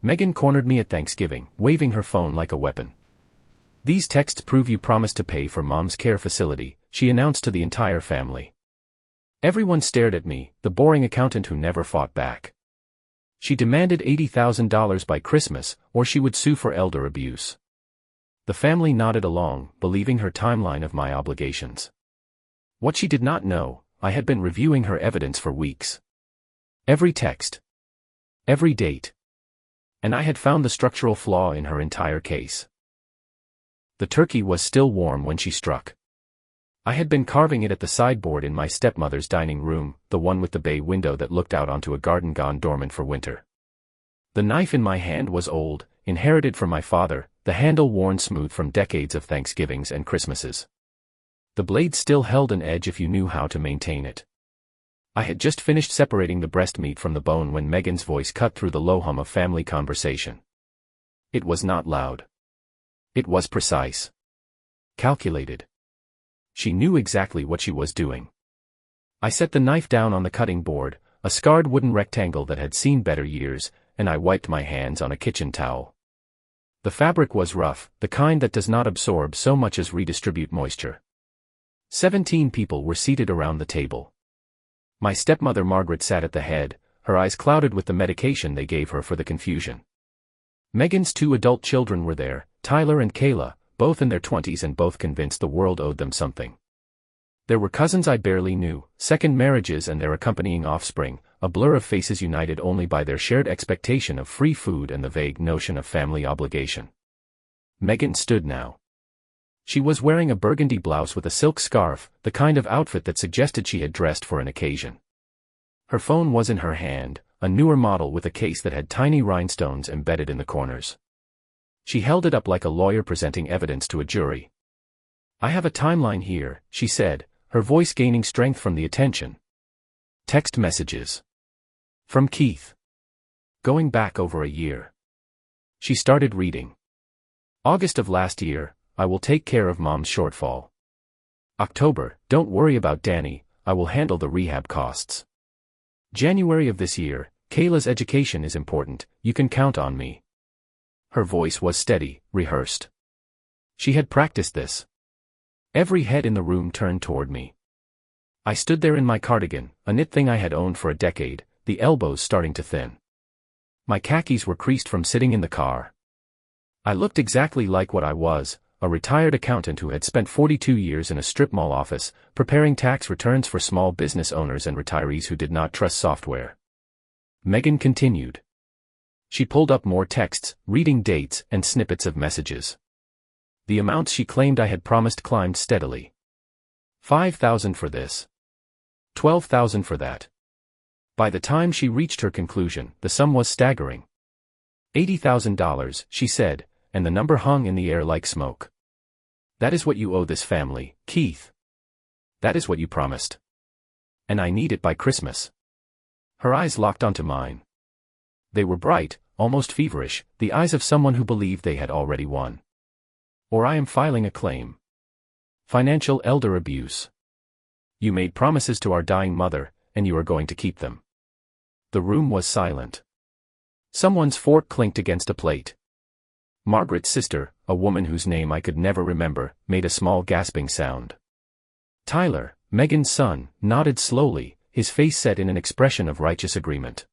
Megan cornered me at Thanksgiving, waving her phone like a weapon. "These texts prove you promised to pay for Mom's care facility," she announced to the entire family. Everyone stared at me, the boring accountant who never fought back. She demanded $80,000 by Christmas, or she would sue for elder abuse. The family nodded along, believing her timeline of my obligations. What she did not know, I had been reviewing her evidence for weeks. Every text. Every date. And I had found the structural flaw in her entire case. The turkey was still warm when she struck. I had been carving it at the sideboard in my stepmother's dining room, the one with the bay window that looked out onto a garden gone dormant for winter. The knife in my hand was old, inherited from my father, the handle worn smooth from decades of Thanksgivings and Christmases. The blade still held an edge if you knew how to maintain it. I had just finished separating the breast meat from the bone when Megan's voice cut through the low hum of family conversation. It was not loud. It was precise. Calculated. She knew exactly what she was doing. I set the knife down on the cutting board, a scarred wooden rectangle that had seen better years, and I wiped my hands on a kitchen towel. The fabric was rough, the kind that does not absorb so much as redistribute moisture. 17 people were seated around the table. My stepmother Margaret sat at the head, her eyes clouded with the medication they gave her for the confusion. Megan's 2 adult children were there, Tyler and Kayla, both in their 20s and both convinced the world owed them something. There were cousins I barely knew, second marriages and their accompanying offspring, a blur of faces united only by their shared expectation of free food and the vague notion of family obligation. Megan stood now. She was wearing a burgundy blouse with a silk scarf, the kind of outfit that suggested she had dressed for an occasion. Her phone was in her hand, a newer model with a case that had tiny rhinestones embedded in the corners. She held it up like a lawyer presenting evidence to a jury. "I have a timeline here," she said, her voice gaining strength from the attention. Text messages. From Keith. Going back over a year. She started reading. August of last year, "I will take care of Mom's shortfall." October, "Don't worry about Danny, I will handle the rehab costs." January of this year, "Kayla's education is important, you can count on me." Her voice was steady, rehearsed. She had practiced this. Every head in the room turned toward me. I stood there in my cardigan, a knit thing I had owned for a decade, the elbows starting to thin. My khakis were creased from sitting in the car. I looked exactly like what I was, a retired accountant who had spent 42 years in a strip mall office, preparing tax returns for small business owners and retirees who did not trust software. Megan continued. She pulled up more texts, reading dates and snippets of messages. The amounts she claimed I had promised climbed steadily. $5,000 for this. $12,000 for that. By the time she reached her conclusion, the sum was staggering. $80,000, she said, and the number hung in the air like smoke. "That is what you owe this family, Keith. That is what you promised. And I need it by Christmas." Her eyes locked onto mine. They were bright, almost feverish, the eyes of someone who believed they had already won. "Or I am filing a claim. Financial elder abuse. You made promises to our dying mother, and you are going to keep them." The room was silent. Someone's fork clinked against a plate. Margaret's sister, a woman whose name I could never remember, made a small gasping sound. Tyler, Megan's son, nodded slowly, his face set in an expression of righteous agreement.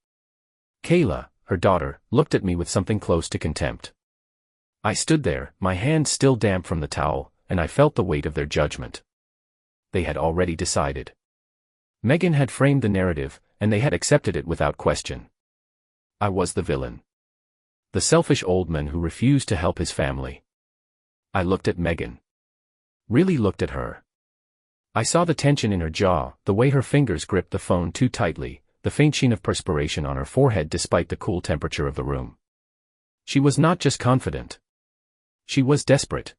Kayla, her daughter, looked at me with something close to contempt. I stood there, my hands still damp from the towel, and I felt the weight of their judgment. They had already decided. Megan had framed the narrative, and they had accepted it without question. I was the villain. The selfish old man who refused to help his family. I looked at Megan. Really looked at her. I saw the tension in her jaw, the way her fingers gripped the phone too tightly, the faint sheen of perspiration on her forehead despite the cool temperature of the room. She was not just confident. She was desperate.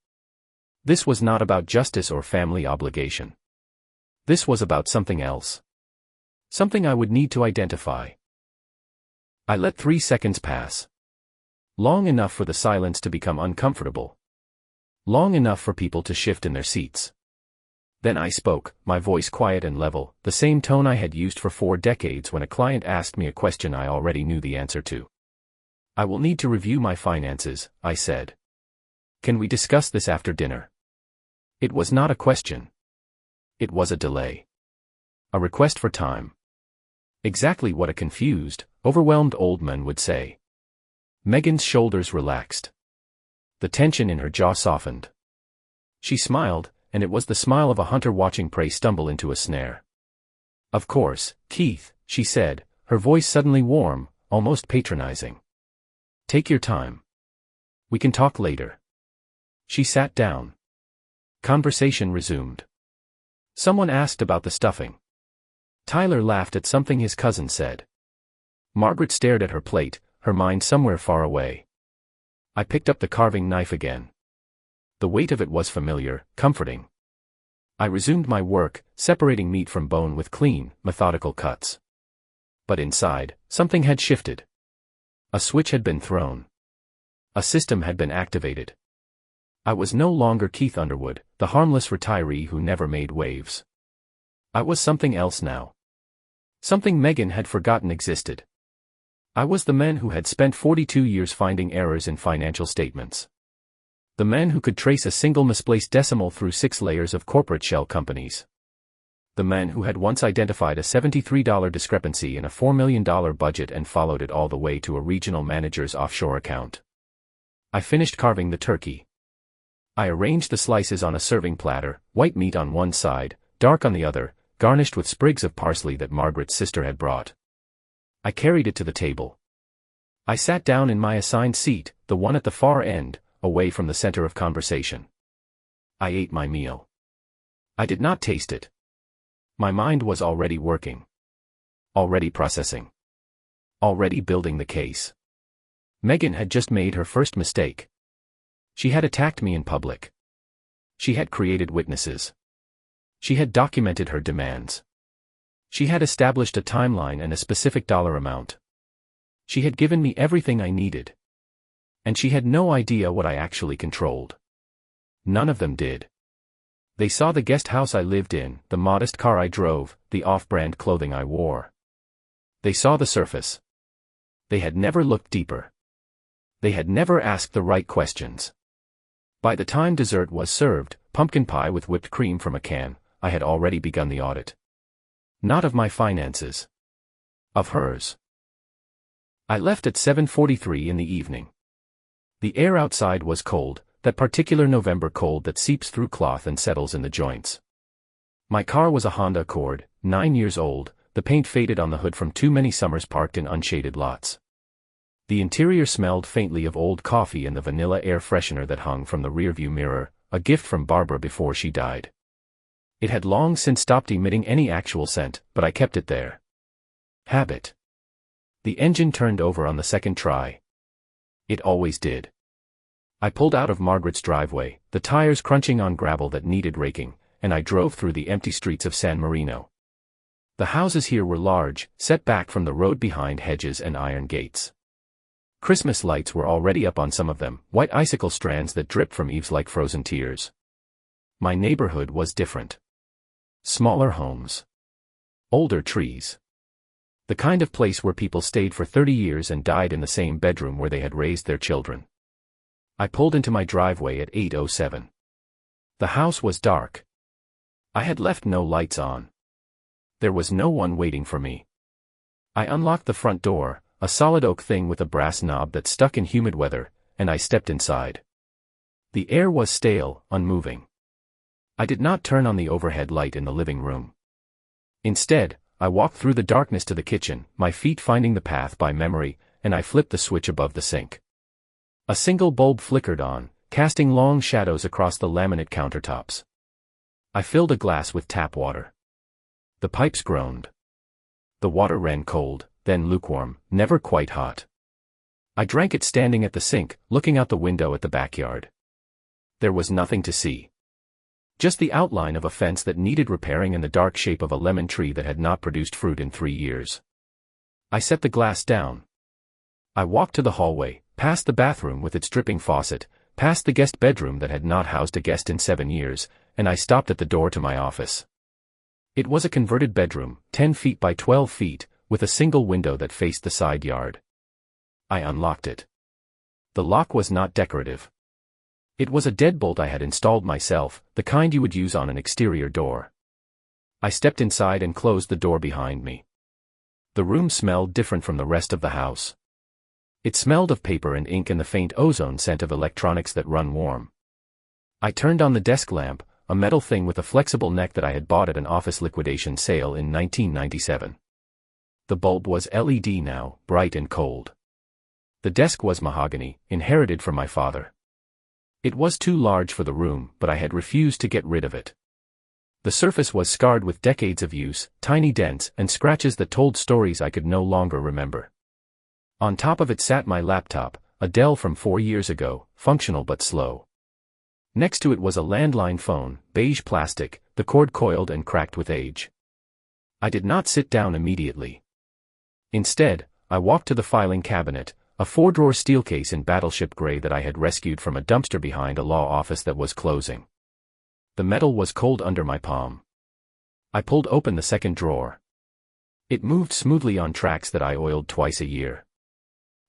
This was not about justice or family obligation. This was about something else. Something I would need to identify. I let 3 seconds pass. Long enough for the silence to become uncomfortable. Long enough for people to shift in their seats. Then I spoke, my voice quiet and level, the same tone I had used for 4 decades when a client asked me a question I already knew the answer to. I will need to review my finances, I said. Can we discuss this after dinner? It was not a question. It was a delay. A request for time. Exactly what a confused, overwhelmed old man would say. Megan's shoulders relaxed. The tension in her jaw softened. She smiled, and it was the smile of a hunter watching prey stumble into a snare. Of course, Keith, she said, her voice suddenly warm, almost patronizing. Take your time. We can talk later. She sat down. Conversation resumed. Someone asked about the stuffing. Tyler laughed at something his cousin said. Margaret stared at her plate, her mind somewhere far away. I picked up the carving knife again. The weight of it was familiar, comforting. I resumed my work, separating meat from bone with clean, methodical cuts. But inside, something had shifted. A switch had been thrown. A system had been activated. I was no longer Keith Underwood, the harmless retiree who never made waves. I was something else now. Something Megan had forgotten existed. I was the man who had spent 42 years finding errors in financial statements. The man who could trace a single misplaced decimal through 6 layers of corporate shell companies. The man who had once identified a $73 discrepancy in a $4 million budget and followed it all the way to a regional manager's offshore account. I finished carving the turkey. I arranged the slices on a serving platter, white meat on one side, dark on the other, garnished with sprigs of parsley that Margaret's sister had brought. I carried it to the table. I sat down in my assigned seat, the one at the far end, away from the center of conversation. I ate my meal. I did not taste it. My mind was already working. Already processing. Already building the case. Megan had just made her first mistake. She had attacked me in public. She had created witnesses. She had documented her demands. She had established a timeline and a specific dollar amount. She had given me everything I needed. And she had no idea what I actually controlled. None of them did. They saw the guest house I lived in, the modest car I drove, the off-brand clothing I wore. They saw the surface. They had never looked deeper. They had never asked the right questions. By the time dessert was served, pumpkin pie with whipped cream from a can, I had already begun the audit. Not of my finances. Of hers. I left at 7:43 in the evening. The air outside was cold, that particular November cold that seeps through cloth and settles in the joints. My car was a Honda Accord, 9 years old, the paint faded on the hood from too many summers parked in unshaded lots. The interior smelled faintly of old coffee and the vanilla air freshener that hung from the rearview mirror, a gift from Barbara before she died. It had long since stopped emitting any actual scent, but I kept it there. Habit. The engine turned over on the second try. It always did. I pulled out of Margaret's driveway, the tires crunching on gravel that needed raking, and I drove through the empty streets of San Marino. The houses here were large, set back from the road behind hedges and iron gates. Christmas lights were already up on some of them, white icicle strands that dripped from eaves like frozen tears. My neighborhood was different. Smaller homes. Older trees. The kind of place where people stayed for 30 years and died in the same bedroom where they had raised their children. I pulled into my driveway at 8:07. The house was dark. I had left no lights on. There was no one waiting for me. I unlocked the front door, a solid oak thing with a brass knob that stuck in humid weather, and I stepped inside. The air was stale, unmoving. I did not turn on the overhead light in the living room. Instead, I walked through the darkness to the kitchen, my feet finding the path by memory, and I flipped the switch above the sink. A single bulb flickered on, casting long shadows across the laminate countertops. I filled a glass with tap water. The pipes groaned. The water ran cold, then lukewarm, never quite hot. I drank it standing at the sink, looking out the window at the backyard. There was nothing to see. Just the outline of a fence that needed repairing and the dark shape of a lemon tree that had not produced fruit in 3 years. I set the glass down. I walked to the hallway, past the bathroom with its dripping faucet, past the guest bedroom that had not housed a guest in 7 years, and I stopped at the door to my office. It was a converted bedroom, 10 feet by 12 feet, with a single window that faced the side yard. I unlocked it. The lock was not decorative. It was a deadbolt I had installed myself, the kind you would use on an exterior door. I stepped inside and closed the door behind me. The room smelled different from the rest of the house. It smelled of paper and ink and the faint ozone scent of electronics that run warm. I turned on the desk lamp, a metal thing with a flexible neck that I had bought at an office liquidation sale in 1997. The bulb was LED now, bright and cold. The desk was mahogany, inherited from my father. It was too large for the room, but I had refused to get rid of it. The surface was scarred with decades of use, tiny dents and scratches that told stories I could no longer remember. On top of it sat my laptop, a Dell from 4 years ago, functional but slow. Next to it was a landline phone, beige plastic, the cord coiled and cracked with age. I did not sit down immediately. Instead, I walked to the filing cabinet, a 4-drawer steel case in battleship gray that I had rescued from a dumpster behind a law office that was closing. The metal was cold under my palm. I pulled open the second drawer. It moved smoothly on tracks that I oiled twice a year.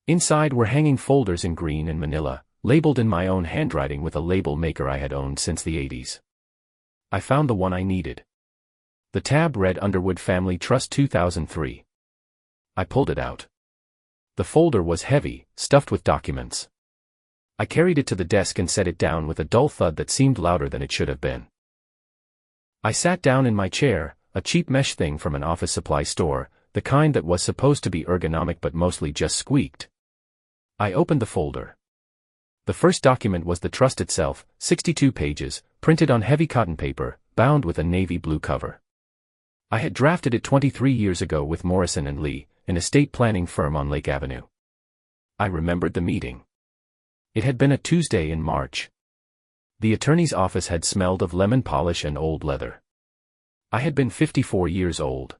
Inside were hanging folders in green and manila, labeled in my own handwriting with a label maker I had owned since the 80s. I found the one I needed. The tab read Underwood Family Trust 2003. I pulled it out. The folder was heavy, stuffed with documents. I carried it to the desk and set it down with a dull thud that seemed louder than it should have been. I sat down in my chair, a cheap mesh thing from an office supply store, the kind that was supposed to be ergonomic but mostly just squeaked. I opened the folder. The first document was the trust itself, 62 pages, printed on heavy cotton paper, bound with a navy blue cover. I had drafted it 23 years ago with Morrison & Lee, an estate planning firm on Lake Avenue. I remembered the meeting. It had been a Tuesday in March. The attorney's office had smelled of lemon polish and old leather. I had been 54 years old.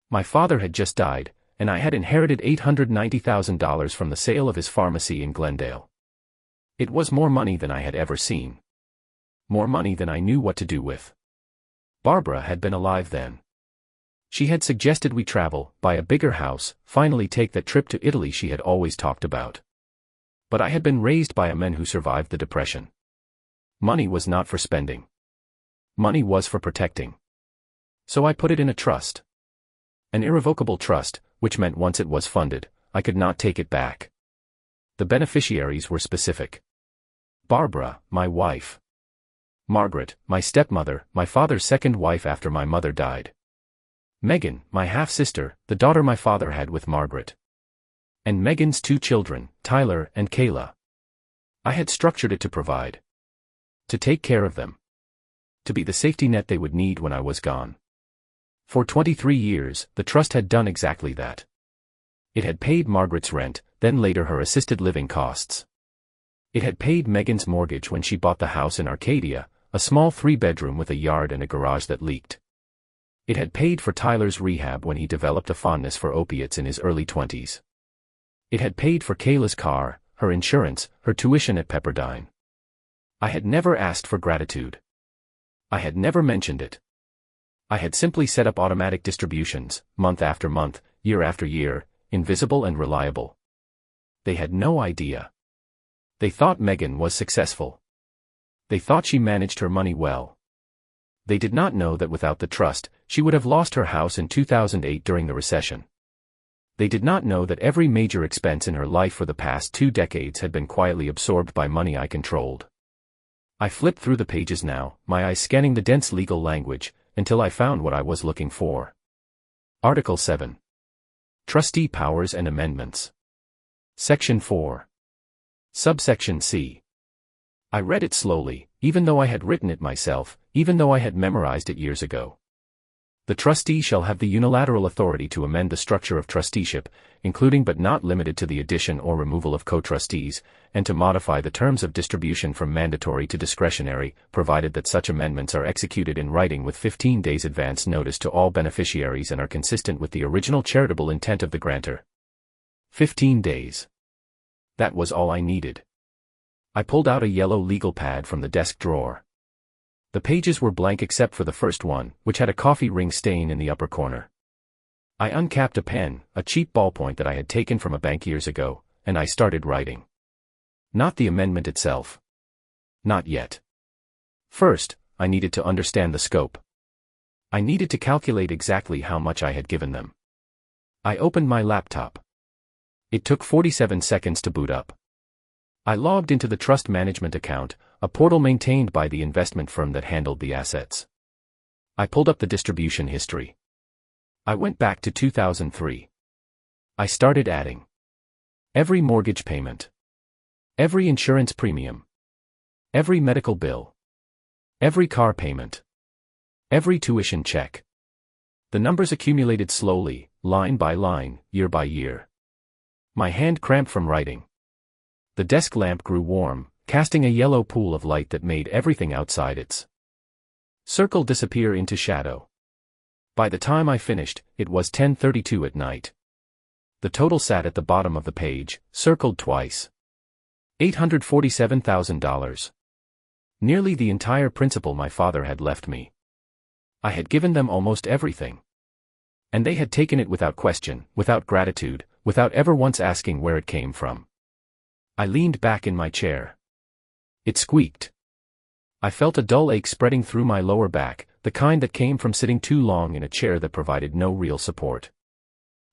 My father had just died, and I had inherited $890,000 from the sale of his pharmacy in Glendale. It was more money than I had ever seen. More money than I knew what to do with. Barbara had been alive then. She had suggested we travel, buy a bigger house, finally take that trip to Italy she had always talked about. But I had been raised by a man who survived the Depression. Money was not for spending. Money was for protecting. So I put it in a trust. An irrevocable trust, which meant once it was funded, I could not take it back. The beneficiaries were specific. Barbara, my wife. Margaret, my stepmother, my father's second wife after my mother died. Megan, my half-sister, the daughter my father had with Margaret. And Megan's 2 children, Tyler and Kayla. I had structured it to provide. To take care of them. To be the safety net they would need when I was gone. For 23 years, the trust had done exactly that. It had paid Margaret's rent, then later her assisted living costs. It had paid Megan's mortgage when she bought the house in Arcadia, a small 3-bedroom with a yard and a garage that leaked. It had paid for Tyler's rehab when he developed a fondness for opiates in his early 20s. It had paid for Kayla's car, her insurance, her tuition at Pepperdine. I had never asked for gratitude. I had never mentioned it. I had simply set up automatic distributions, month after month, year after year, invisible and reliable. They had no idea. They thought Megan was successful. They thought she managed her money well. They did not know that without the trust, she would have lost her house in 2008 during the recession. They did not know that every major expense in her life for the past 2 decades had been quietly absorbed by money I controlled. I flipped through the pages now, my eyes scanning the dense legal language, until I found what I was looking for. Article 7. Trustee Powers and Amendments. Section 4. Subsection C. I read it slowly, even though I had written it myself, even though I had memorized it years ago. The trustee shall have the unilateral authority to amend the structure of trusteeship, including but not limited to the addition or removal of co-trustees, and to modify the terms of distribution from mandatory to discretionary, provided that such amendments are executed in writing with 15 days advance notice to all beneficiaries and are consistent with the original charitable intent of the grantor. 15 days. That was all I needed. I pulled out a yellow legal pad from the desk drawer. The pages were blank except for the first one, which had a coffee ring stain in the upper corner. I uncapped a pen, a cheap ballpoint that I had taken from a bank years ago, and I started writing. Not the amendment itself. Not yet. First, I needed to understand the scope. I needed to calculate exactly how much I had given them. I opened my laptop. It took 47 seconds to boot up. I logged into the trust management account, a portal maintained by the investment firm that handled the assets. I pulled up the distribution history. I went back to 2003. I started adding every mortgage payment, every insurance premium, every medical bill, every car payment, every tuition check. The numbers accumulated slowly, line by line, year by year. My hand cramped from writing. The desk lamp grew warm, casting a yellow pool of light that made everything outside its circle disappear into shadow. By the time I finished, it was 10:32 at night. The total sat at the bottom of the page, circled twice. $847,000. Nearly the entire principal my father had left me. I had given them almost everything. And they had taken it without question, without gratitude, without ever once asking where it came from. I leaned back in my chair. It squeaked. I felt a dull ache spreading through my lower back, the kind that came from sitting too long in a chair that provided no real support.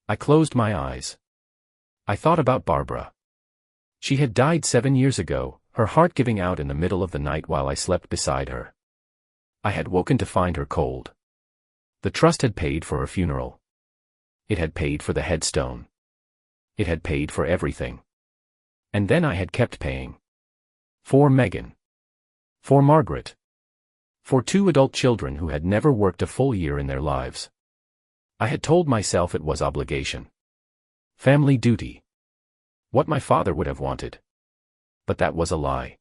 I closed my eyes. I thought about Barbara. She had died 7 years ago, her heart giving out in the middle of the night while I slept beside her. I had woken to find her cold. The trust had paid for her funeral. It had paid for the headstone. It had paid for everything. And then I had kept paying. For Megan. For Margaret. For 2 adult children who had never worked a full year in their lives. I had told myself it was obligation. Family duty. What my father would have wanted. But that was a lie.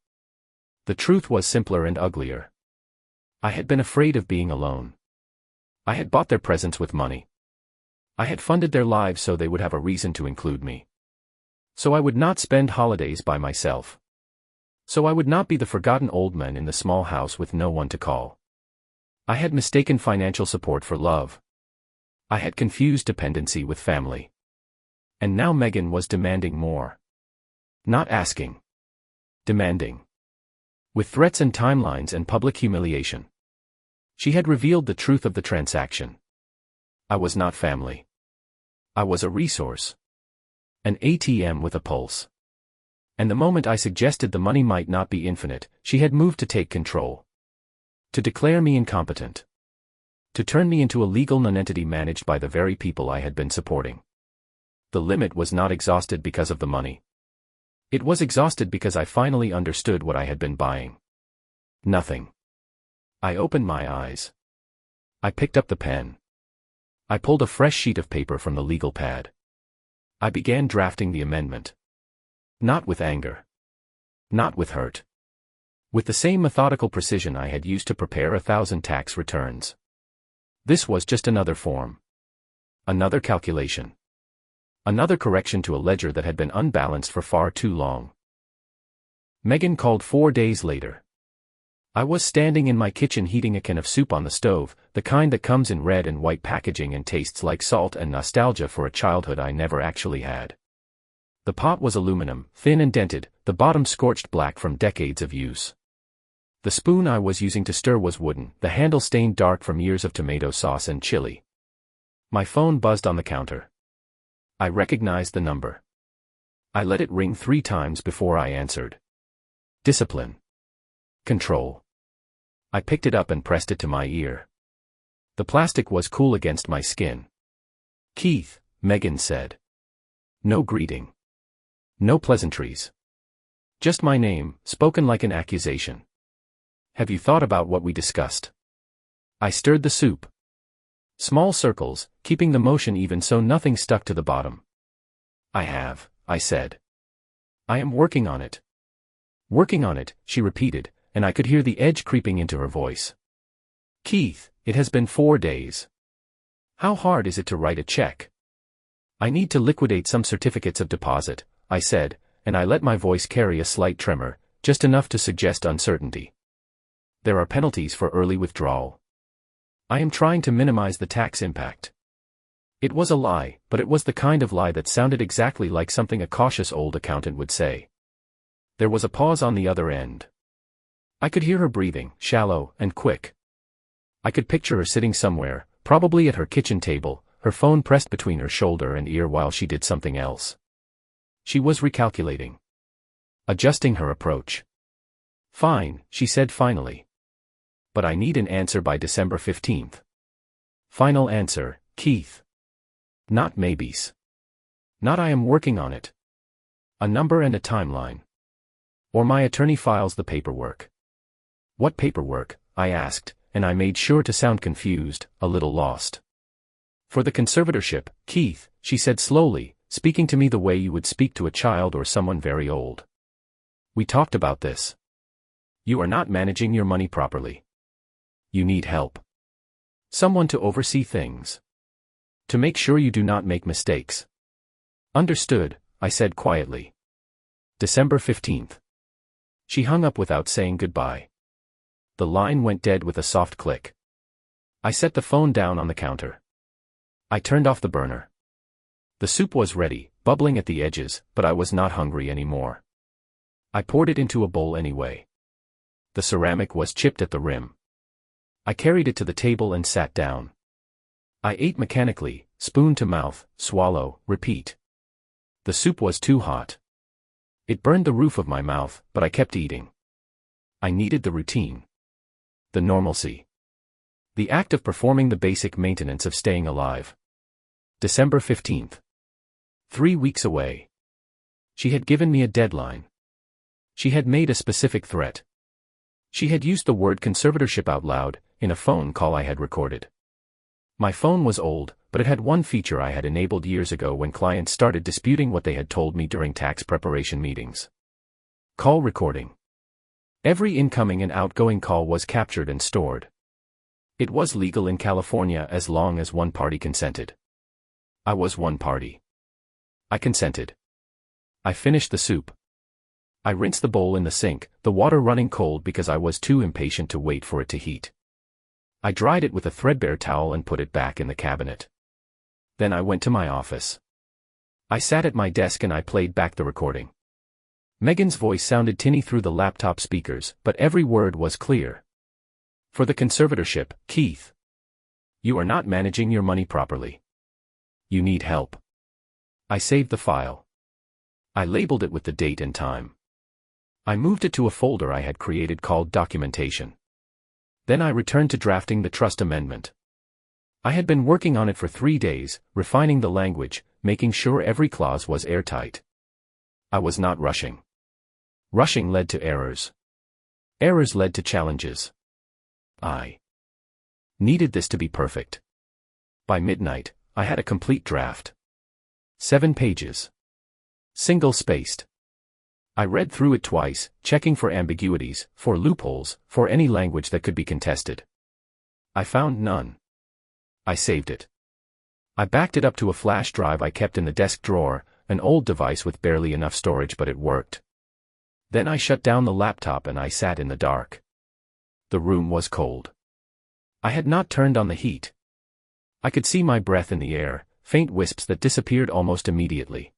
The truth was simpler and uglier. I had been afraid of being alone. I had bought their presents with money. I had funded their lives so they would have a reason to include me. So I would not spend holidays by myself. So I would not be the forgotten old man in the small house with no one to call. I had mistaken financial support for love. I had confused dependency with family. And now Megan was demanding more. Not asking. Demanding. With threats and timelines and public humiliation. She had revealed the truth of the transaction. I was not family. I was a resource. An ATM with a pulse. And the moment I suggested the money might not be infinite, she had moved to take control. To declare me incompetent. To turn me into a legal nonentity managed by the very people I had been supporting. The limit was not exhausted because of the money. It was exhausted because I finally understood what I had been buying. Nothing. I opened my eyes. I picked up the pen. I pulled a fresh sheet of paper from the legal pad. I began drafting the amendment. Not with anger. Not with hurt. With the same methodical precision I had used to prepare 1,000 tax returns. This was just another form. Another calculation. Another correction to a ledger that had been unbalanced for far too long. Megan called 4 days later. I was standing in my kitchen heating a can of soup on the stove, the kind that comes in red and white packaging and tastes like salt and nostalgia for a childhood I never actually had. The pot was aluminum, thin and dented, the bottom scorched black from decades of use. The spoon I was using to stir was wooden, the handle stained dark from years of tomato sauce and chili. My phone buzzed on the counter. I recognized the number. I let it ring 3 times before I answered. Discipline. Control. I picked it up and pressed it to my ear. The plastic was cool against my skin. Keith, Megan said. No greeting. No pleasantries. Just my name, spoken like an accusation. Have you thought about what we discussed? I stirred the soup. Small circles, keeping the motion even so nothing stuck to the bottom. I have, I said. I am working on it. Working on it, she repeated, and I could hear the edge creeping into her voice. Keith, it has been 4 days. How hard is it to write a check? I need to liquidate some certificates of deposit, I said, and I let my voice carry a slight tremor, just enough to suggest uncertainty. There are penalties for early withdrawal. I am trying to minimize the tax impact. It was a lie, but it was the kind of lie that sounded exactly like something a cautious old accountant would say. There was a pause on the other end. I could hear her breathing, shallow and quick. I could picture her sitting somewhere, probably at her kitchen table, her phone pressed between her shoulder and ear while she did something else. She was recalculating. Adjusting her approach. Fine, she said finally. But I need an answer by December 15th. Final answer, Keith. Not maybes. Not I am working on it. A number and a timeline. Or my attorney files the paperwork. What paperwork? I asked, and I made sure to sound confused, a little lost. For the conservatorship, Keith, she said slowly, speaking to me the way you would speak to a child or someone very old. We talked about this. You are not managing your money properly. You need help. Someone to oversee things. To make sure you do not make mistakes. Understood, I said quietly. December 15th. She hung up without saying goodbye. The line went dead with a soft click. I set the phone down on the counter. I turned off the burner. The soup was ready, bubbling at the edges, but I was not hungry anymore. I poured it into a bowl anyway. The ceramic was chipped at the rim. I carried it to the table and sat down. I ate mechanically, spoon to mouth, swallow, repeat. The soup was too hot. It burned the roof of my mouth, but I kept eating. I needed the routine. The normalcy. The act of performing the basic maintenance of staying alive. December 15th. 3 weeks away. She had given me a deadline. She had made a specific threat. She had used the word conservatorship out loud, in a phone call I had recorded. My phone was old, but it had one feature I had enabled years ago when clients started disputing what they had told me during tax preparation meetings. Call recording. Every incoming and outgoing call was captured and stored. It was legal in California as long as one party consented. I was one party. I consented. I finished the soup. I rinsed the bowl in the sink, the water running cold because I was too impatient to wait for it to heat. I dried it with a threadbare towel and put it back in the cabinet. Then I went to my office. I sat at my desk and I played back the recording. Megan's voice sounded tinny through the laptop speakers, but every word was clear. For the conservatorship, Keith. You are not managing your money properly. You need help. I saved the file. I labeled it with the date and time. I moved it to a folder I had created called Documentation. Then I returned to drafting the trust amendment. I had been working on it for 3 days, refining the language, making sure every clause was airtight. I was not rushing. Rushing led to errors. Errors led to challenges. I needed this to be perfect. By midnight, I had a complete draft. 7 pages. Single-spaced. I read through it twice, checking for ambiguities, for loopholes, for any language that could be contested. I found none. I saved it. I backed it up to a flash drive I kept in the desk drawer, an old device with barely enough storage, but it worked. Then I shut down the laptop and I sat in the dark. The room was cold. I had not turned on the heat. I could see my breath in the air, faint wisps that disappeared almost immediately.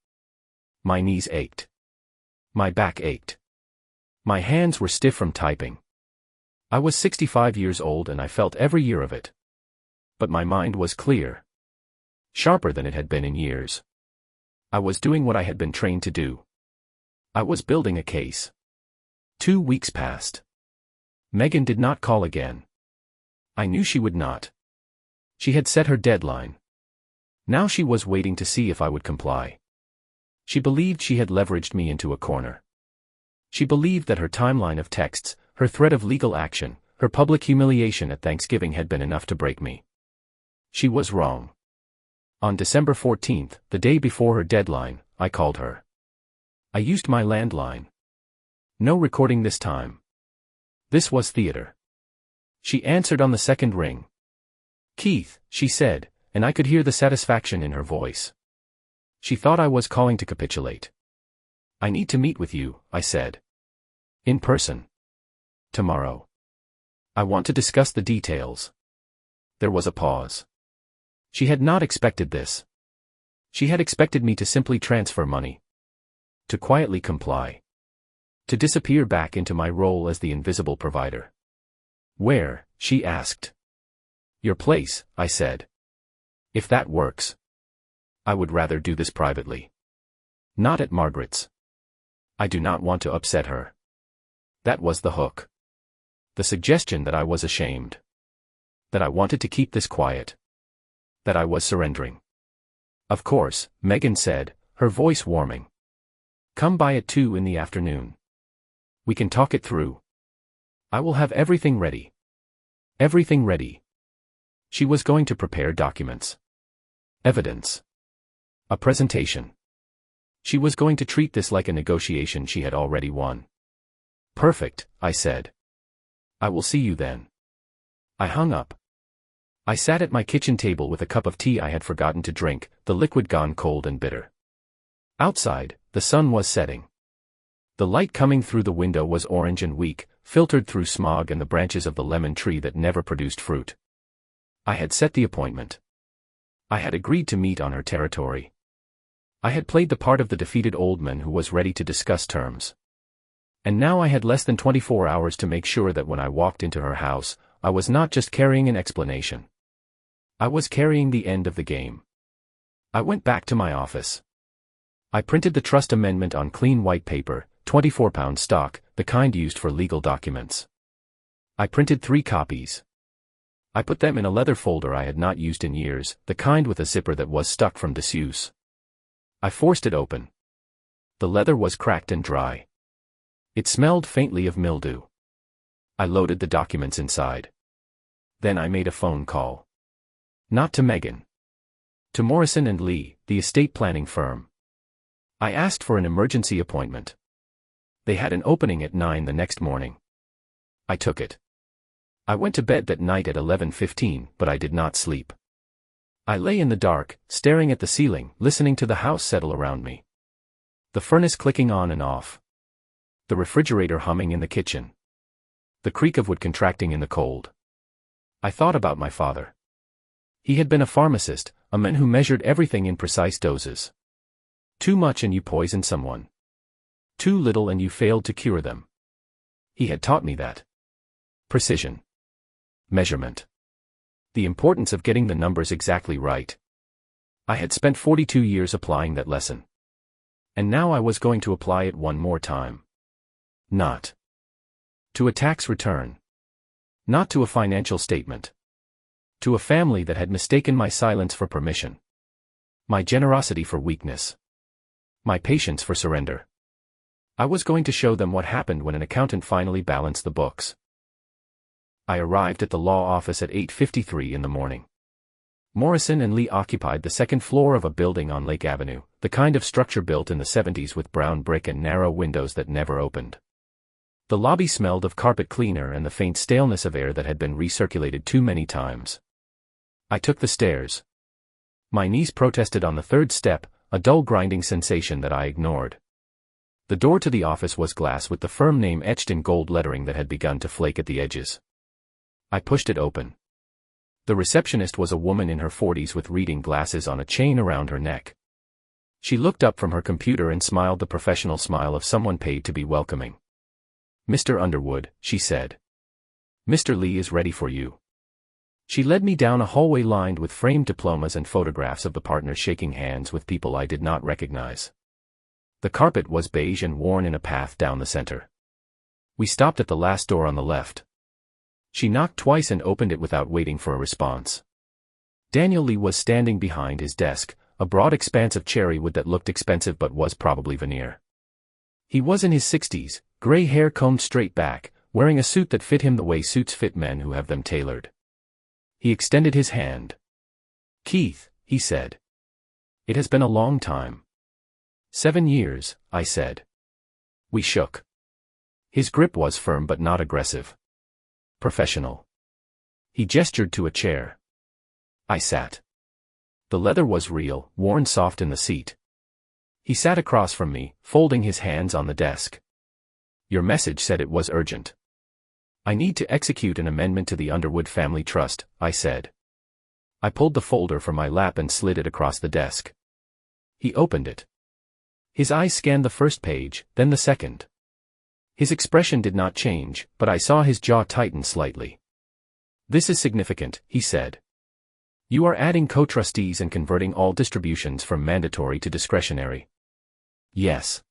My knees ached. My back ached. My hands were stiff from typing. I was 65 years old and I felt every year of it. But my mind was clear. Sharper than it had been in years. I was doing what I had been trained to do. I was building a case. 2 weeks passed. Megan did not call again. I knew she would not. She had set her deadline. Now she was waiting to see if I would comply. She believed she had leveraged me into a corner. She believed that her timeline of texts, her threat of legal action, her public humiliation at Thanksgiving had been enough to break me. She was wrong. On December 14th, the day before her deadline, I called her. I used my landline. No recording this time. This was theater. She answered on the second ring. Keith, she said, and I could hear the satisfaction in her voice. She thought I was calling to capitulate. I need to meet with you, I said. In person. Tomorrow. I want to discuss the details. There was a pause. She had not expected this. She had expected me to simply transfer money. To quietly comply. To disappear back into my role as the invisible provider. Where? She asked. Your place, I said. If that works. I would rather do this privately. Not at Margaret's. I do not want to upset her. That was the hook. The suggestion that I was ashamed. That I wanted to keep this quiet. That I was surrendering. Of course, Megan said, her voice warming. Come by at 2 in the afternoon. We can talk it through. I will have everything ready. Everything ready. She was going to prepare documents. Evidence. A presentation. She was going to treat this like a negotiation she had already won. Perfect, I said. I will see you then. I hung up. I sat at my kitchen table with a cup of tea I had forgotten to drink, the liquid gone cold and bitter. Outside, the sun was setting. The light coming through the window was orange and weak, filtered through smog and the branches of the lemon tree that never produced fruit. I had set the appointment. I had agreed to meet on her territory. I had played the part of the defeated old man who was ready to discuss terms. And now I had less than 24 hours to make sure that when I walked into her house, I was not just carrying an explanation. I was carrying the end of the game. I went back to my office. I printed the trust amendment on clean white paper, 24-pound stock, the kind used for legal documents. I printed 3 copies. I put them in a leather folder I had not used in years, the kind with a zipper that was stuck from disuse. I forced it open. The leather was cracked and dry. It smelled faintly of mildew. I loaded the documents inside. Then I made a phone call. Not to Megan. To Morrison & Lee, the estate planning firm. I asked for an emergency appointment. They had an opening at 9 the next morning. I took it. I went to bed that night at 11:15, but I did not sleep. I lay in the dark, staring at the ceiling, listening to the house settle around me. The furnace clicking on and off. The refrigerator humming in the kitchen. The creak of wood contracting in the cold. I thought about my father. He had been a pharmacist, a man who measured everything in precise doses. Too much and you poisoned someone. Too little and you failed to cure them. He had taught me that. Precision. Measurement. The importance of getting the numbers exactly right. I had spent 42 years applying that lesson. And now I was going to apply it one more time. Not to a tax return. Not to a financial statement. To a family that had mistaken my silence for permission. My generosity for weakness. My patience for surrender. I was going to show them what happened when an accountant finally balanced the books. I arrived at the law office at 8:53 in the morning. Morrison & Lee occupied the second floor of a building on Lake Avenue, the kind of structure built in the 70s with brown brick and narrow windows that never opened. The lobby smelled of carpet cleaner and the faint staleness of air that had been recirculated too many times. I took the stairs. My knees protested on the 3rd step, a dull grinding sensation that I ignored. The door to the office was glass with the firm name etched in gold lettering that had begun to flake at the edges. I pushed it open. The receptionist was a woman in her 40s with reading glasses on a chain around her neck. She looked up from her computer and smiled the professional smile of someone paid to be welcoming. "Mr. Underwood," she said. "Mr. Lee is ready for you." She led me down a hallway lined with framed diplomas and photographs of the partners shaking hands with people I did not recognize. The carpet was beige and worn in a path down the center. We stopped at the last door on the left. She knocked twice and opened it without waiting for a response. Daniel Lee was standing behind his desk, a broad expanse of cherry wood that looked expensive but was probably veneer. He was in his 60s, gray hair combed straight back, wearing a suit that fit him the way suits fit men who have them tailored. He extended his hand. "Keith," he said. "It has been a long time." 7 years, I said. We shook. His grip was firm but not aggressive. Professional. He gestured to a chair. I sat. The leather was real, worn soft in the seat. He sat across from me, folding his hands on the desk. "Your message said it was urgent." "I need to execute an amendment to the Underwood Family Trust," I said. I pulled the folder from my lap and slid it across the desk. He opened it. His eyes scanned the first page, then the second. His expression did not change, but I saw his jaw tighten slightly. "This is significant," he said. "You are adding co-trustees and converting all distributions from mandatory to discretionary." "Yes."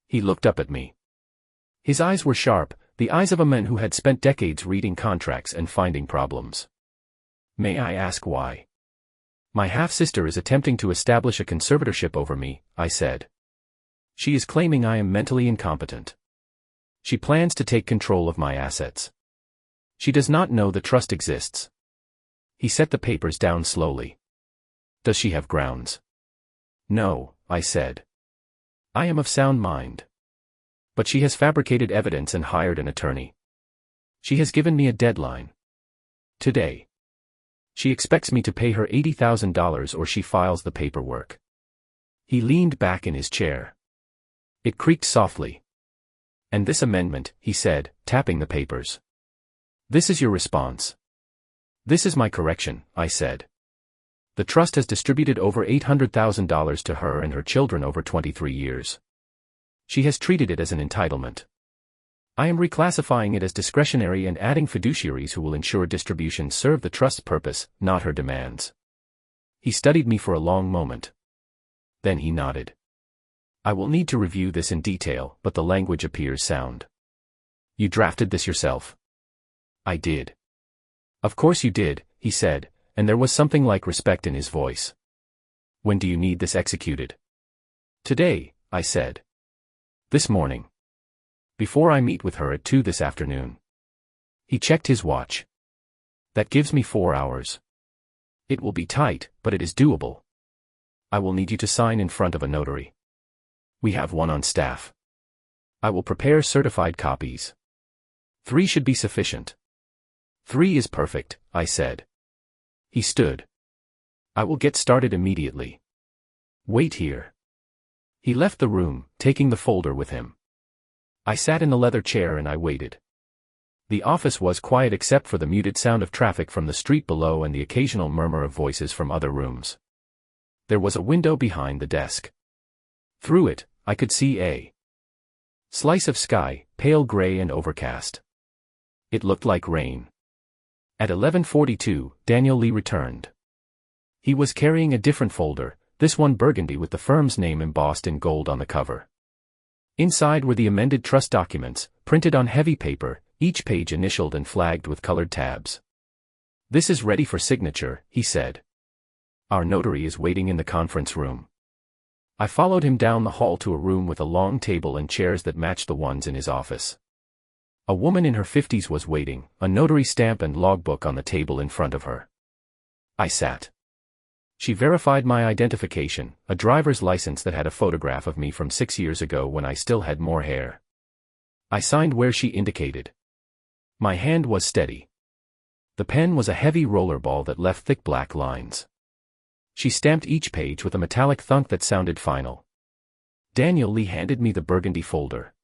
He looked up at me. His eyes were sharp, the eyes of a man who had spent decades reading contracts and finding problems. "May I ask why?" "My half-sister is attempting to establish a conservatorship over me," I said. "She is claiming I am mentally incompetent. She plans to take control of my assets. She does not know the trust exists." He set the papers down slowly. "Does she have grounds?" "No," I said. "I am of sound mind. But she has fabricated evidence and hired an attorney. She has given me a deadline. Today. She expects me to pay her $80,000 or she files the paperwork." He leaned back in his chair. It creaked softly. "And this amendment," he said, tapping the papers. "This is your response." "This is my correction," I said. "The trust has distributed over $800,000 to her and her children over 23 years. She has treated it as an entitlement. I am reclassifying it as discretionary and adding fiduciaries who will ensure distributions serve the trust's purpose, not her demands." He studied me for a long moment. Then he nodded. "I will need to review this in detail, but the language appears sound." "You drafted this yourself?" "I did." "Of course you did," he said, and there was something like respect in his voice. "When do you need this executed?" "Today," I said. "This morning. Before I meet with her at 2 this afternoon." He checked his watch. "That gives me 4 hours. It will be tight, but it is doable. I will need you to sign in front of a notary. We have one on staff. I will prepare certified copies. 3 should be sufficient." "3 is perfect," I said. He stood. "I will get started immediately. Wait here." He left the room, taking the folder with him. I sat in the leather chair and I waited. The office was quiet except for the muted sound of traffic from the street below and the occasional murmur of voices from other rooms. There was a window behind the desk. Through it, I could see a slice of sky, pale gray and overcast. It looked like rain. At 11:42, Daniel Lee returned. He was carrying a different folder, this one burgundy with the firm's name embossed in gold on the cover. Inside were the amended trust documents, printed on heavy paper, each page initialed and flagged with colored tabs. "This is ready for signature," he said. "Our notary is waiting in the conference room." I followed him down the hall to a room with a long table and chairs that matched the ones in his office. A woman in her 50s was waiting, a notary stamp and logbook on the table in front of her. I sat. She verified my identification, a driver's license that had a photograph of me from 6 years ago when I still had more hair. I signed where she indicated. My hand was steady. The pen was a heavy roller ball that left thick black lines. She stamped each page with a metallic thunk that sounded final. Daniel Lee handed me the burgundy folder.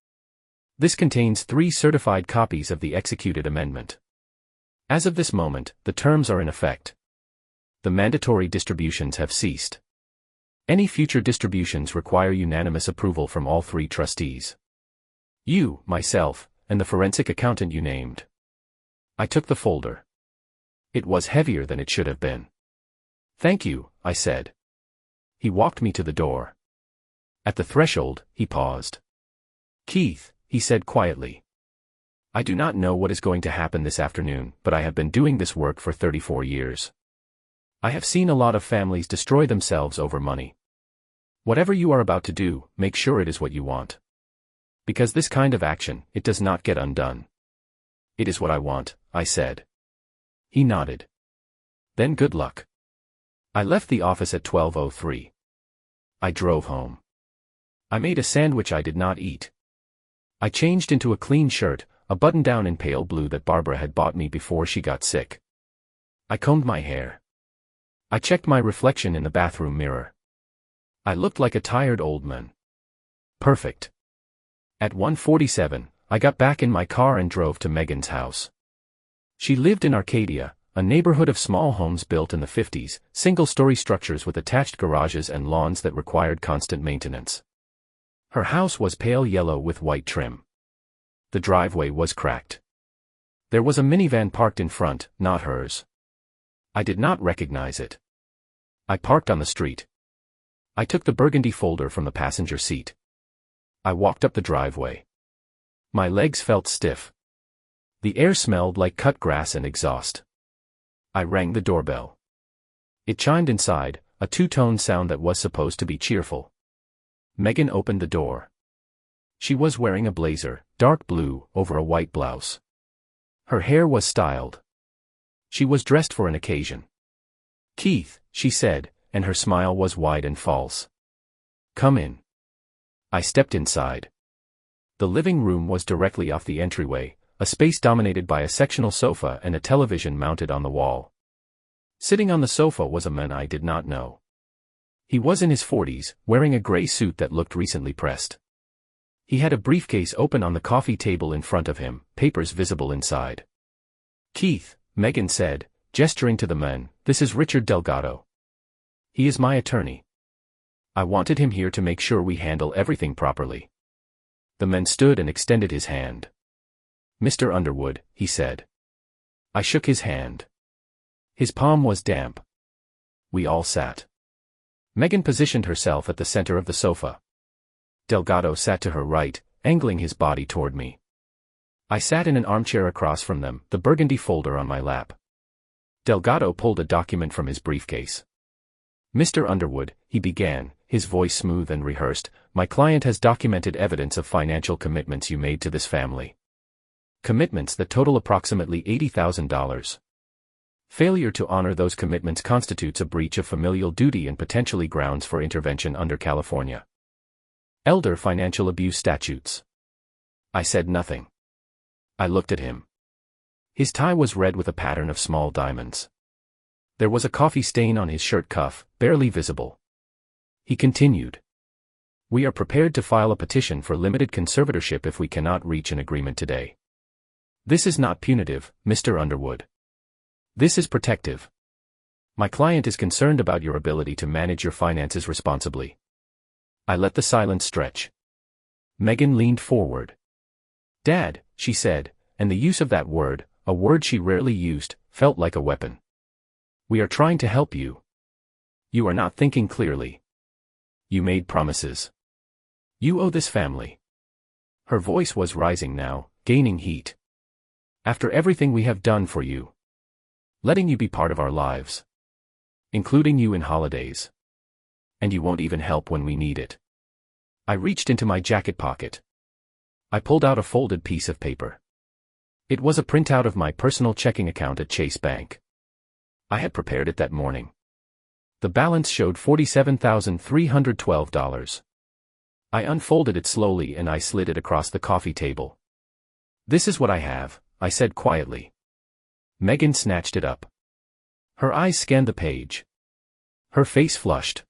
"This contains 3 certified copies of the executed amendment. As of this moment, the terms are in effect. The mandatory distributions have ceased. Any future distributions require unanimous approval from all 3 trustees. You, myself, and the forensic accountant you named." I took the folder. It was heavier than it should have been. "Thank you," I said. He walked me to the door. At the threshold, he paused. "Keith," he said quietly. "I do not know what is going to happen this afternoon, but I have been doing this work for 34 years. I have seen a lot of families destroy themselves over money. Whatever you are about to do, make sure it is what you want. Because this kind of action, it does not get undone." "It is what I want," I said. He nodded. "Then good luck." I left the office at 12:03. I drove home. I made a sandwich I did not eat. I changed into a clean shirt, a button-down in pale blue that Barbara had bought me before she got sick. I combed my hair. I checked my reflection in the bathroom mirror. I looked like a tired old man. Perfect. At 1:47, I got back in my car and drove to Megan's house. She lived in Arcadia, a neighborhood of small homes built in the 50s, single-story structures with attached garages and lawns that required constant maintenance. Her house was pale yellow with white trim. The driveway was cracked. There was a minivan parked in front, not hers. I did not recognize it. I parked on the street. I took the burgundy folder from the passenger seat. I walked up the driveway. My legs felt stiff. The air smelled like cut grass and exhaust. I rang the doorbell. It chimed inside, a two-tone sound that was supposed to be cheerful. Megan opened the door. She was wearing a blazer, dark blue, over a white blouse. Her hair was styled. She was dressed for an occasion. "Keith," she said, and her smile was wide and false. "Come in." I stepped inside. The living room was directly off the entryway, a space dominated by a sectional sofa and a television mounted on the wall. Sitting on the sofa was a man I did not know. He was in his 40s, wearing a gray suit that looked recently pressed. He had a briefcase open on the coffee table in front of him, papers visible inside. "Keith," Megan said, gesturing to the man, "this is Richard Delgado. He is my attorney. I wanted him here to make sure we handle everything properly." The man stood and extended his hand. "Mr. Underwood," he said. I shook his hand. His palm was damp. We all sat. Megan positioned herself at the center of the sofa. Delgado sat to her right, angling his body toward me. I sat in an armchair across from them, the burgundy folder on my lap. Delgado pulled a document from his briefcase. "Mr. Underwood," he began, his voice smooth and rehearsed, "my client has documented evidence of financial commitments you made to this family. Commitments that total approximately $80,000. Failure to honor those commitments constitutes a breach of familial duty and potentially grounds for intervention under California elder financial abuse statutes." I said nothing. I looked at him. His tie was red with a pattern of small diamonds. There was a coffee stain on his shirt cuff, barely visible. He continued. "We are prepared to file a petition for limited conservatorship if we cannot reach an agreement today. This is not punitive, Mr. Underwood. This is protective. My client is concerned about your ability to manage your finances responsibly." I let the silence stretch. Megan leaned forward. "Dad," she said, and the use of that word, a word she rarely used, felt like a weapon. "We are trying to help you. You are not thinking clearly. You made promises. You owe this family." Her voice was rising now, gaining heat. "After everything we have done for you. Letting you be part of our lives. Including you in holidays. And you won't even help when we need it." I reached into my jacket pocket. I pulled out a folded piece of paper. It was a printout of my personal checking account at Chase Bank. I had prepared it that morning. The balance showed $47,312. I unfolded it slowly and I slid it across the coffee table. "This is what I have," I said quietly. Megan snatched it up. Her eyes scanned the page. Her face flushed.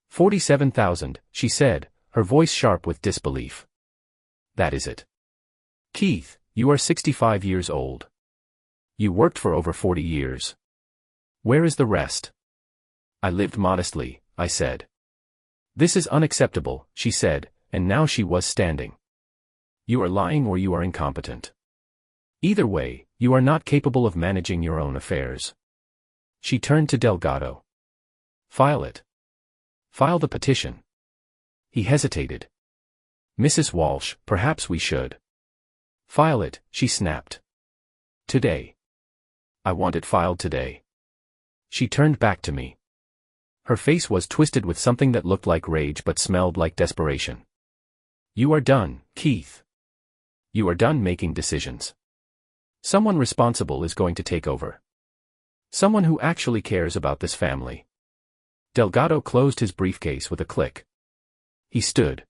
$47,000, she said, her voice sharp with disbelief. "That is it. Keith, you are 65 years old. You worked for over 40 years. Where is the rest?" "I lived modestly," I said. "This is unacceptable," she said, and now she was standing. "You are lying or you are incompetent. Either way, you are not capable of managing your own affairs." She turned to Delgado. "File it. File the petition." He hesitated. "Mrs. Walsh, perhaps we should." "File it," she snapped. "Today. I want it filed today." She turned back to me. Her face was twisted with something that looked like rage but smelled like desperation. "You are done, Keith. You are done making decisions. Someone responsible is going to take over. Someone who actually cares about this family." Delgado closed his briefcase with a click. He stood.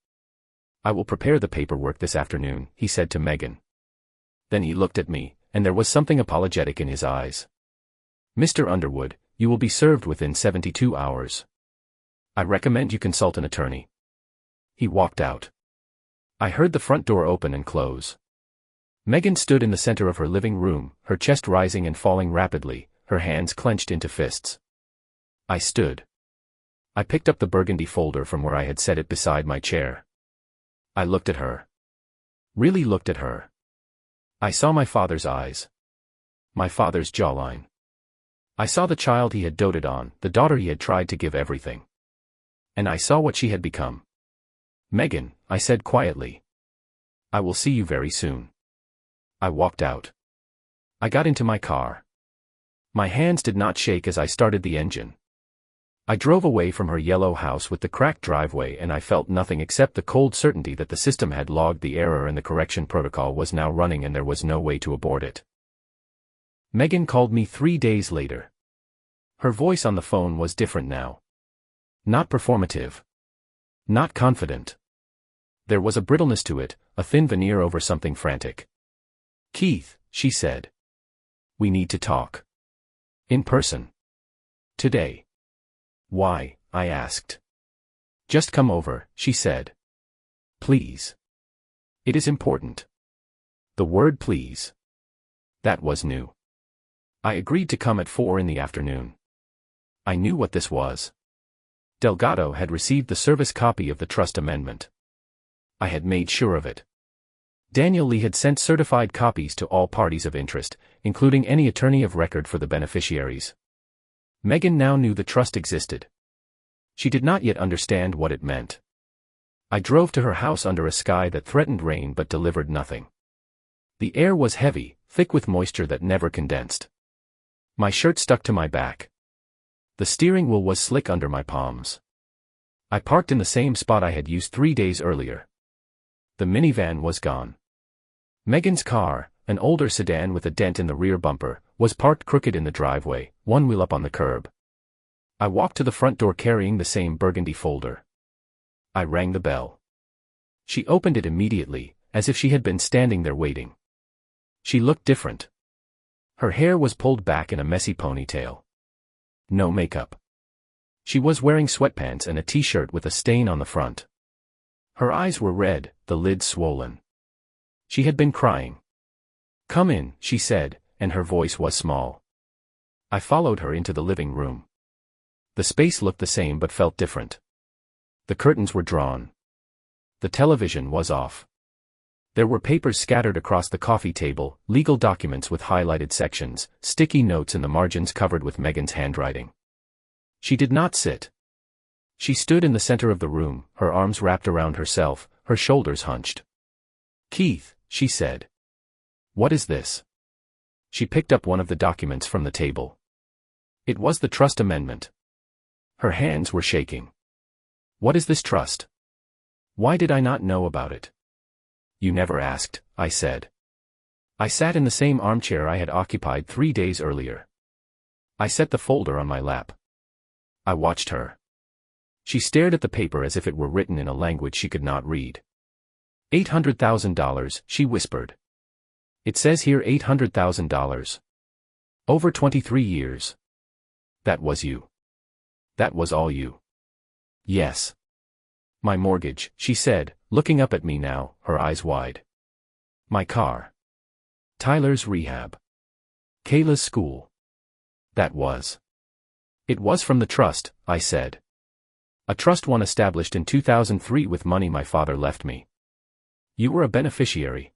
"I will prepare the paperwork this afternoon," he said to Megan. Then he looked at me, and there was something apologetic in his eyes. "Mr. Underwood, you will be served within 72 hours. I recommend you consult an attorney." He walked out. I heard the front door open and close. Megan stood in the center of her living room, her chest rising and falling rapidly, her hands clenched into fists. I stood. I picked up the burgundy folder from where I had set it beside my chair. I looked at her. Really looked at her. I saw my father's eyes. My father's jawline. I saw the child he had doted on, the daughter he had tried to give everything. And I saw what she had become. "Megan," I said quietly. "I will see you very soon." I walked out. I got into my car. My hands did not shake as I started the engine. I drove away from her yellow house with the cracked driveway, and I felt nothing except the cold certainty that the system had logged the error and the correction protocol was now running and there was no way to abort it. Megan called me 3 days later. Her voice on the phone was different now. Not performative. Not confident. There was a brittleness to it, a thin veneer over something frantic. "Keith," she said. "We need to talk. In person. Today." "Why?" I asked. "Just come over," she said. "Please. It is important." The word please. That was new. I agreed to come at 4 in the afternoon. I knew what this was. Delgado had received the service copy of the trust amendment. I had made sure of it. Daniel Lee had sent certified copies to all parties of interest, including any attorney of record for the beneficiaries. Megan now knew the trust existed. She did not yet understand what it meant. I drove to her house under a sky that threatened rain but delivered nothing. The air was heavy, thick with moisture that never condensed. My shirt stuck to my back. The steering wheel was slick under my palms. I parked in the same spot I had used 3 days earlier. The minivan was gone. Megan's car, an older sedan with a dent in the rear bumper, was parked crooked in the driveway, one wheel up on the curb. I walked to the front door carrying the same burgundy folder. I rang the bell. She opened it immediately, as if she had been standing there waiting. She looked different. Her hair was pulled back in a messy ponytail. No makeup. She was wearing sweatpants and a t-shirt with a stain on the front. Her eyes were red, the lids swollen. She had been crying. "Come in," she said, and her voice was small. I followed her into the living room. The space looked the same but felt different. The curtains were drawn. The television was off. There were papers scattered across the coffee table, legal documents with highlighted sections, sticky notes in the margins covered with Megan's handwriting. She did not sit. She stood in the center of the room, her arms wrapped around herself, her shoulders hunched. "Keith," she said. "What is this?" She picked up one of the documents from the table. It was the trust amendment. Her hands were shaking. "What is this trust? Why did I not know about it?" "You never asked," I said. I sat in the same armchair I had occupied 3 days earlier. I set the folder on my lap. I watched her. She stared at the paper as if it were written in a language she could not read. $800,000, she whispered. "It says here $800,000. Over 23 years. That was you. That was all you." "Yes. My mortgage," she said, looking up at me now, her eyes wide. "My car. Tyler's rehab. Kayla's school." That was. "It was from the trust," I said. "A trust one established in 2003 with money my father left me. You were a beneficiary.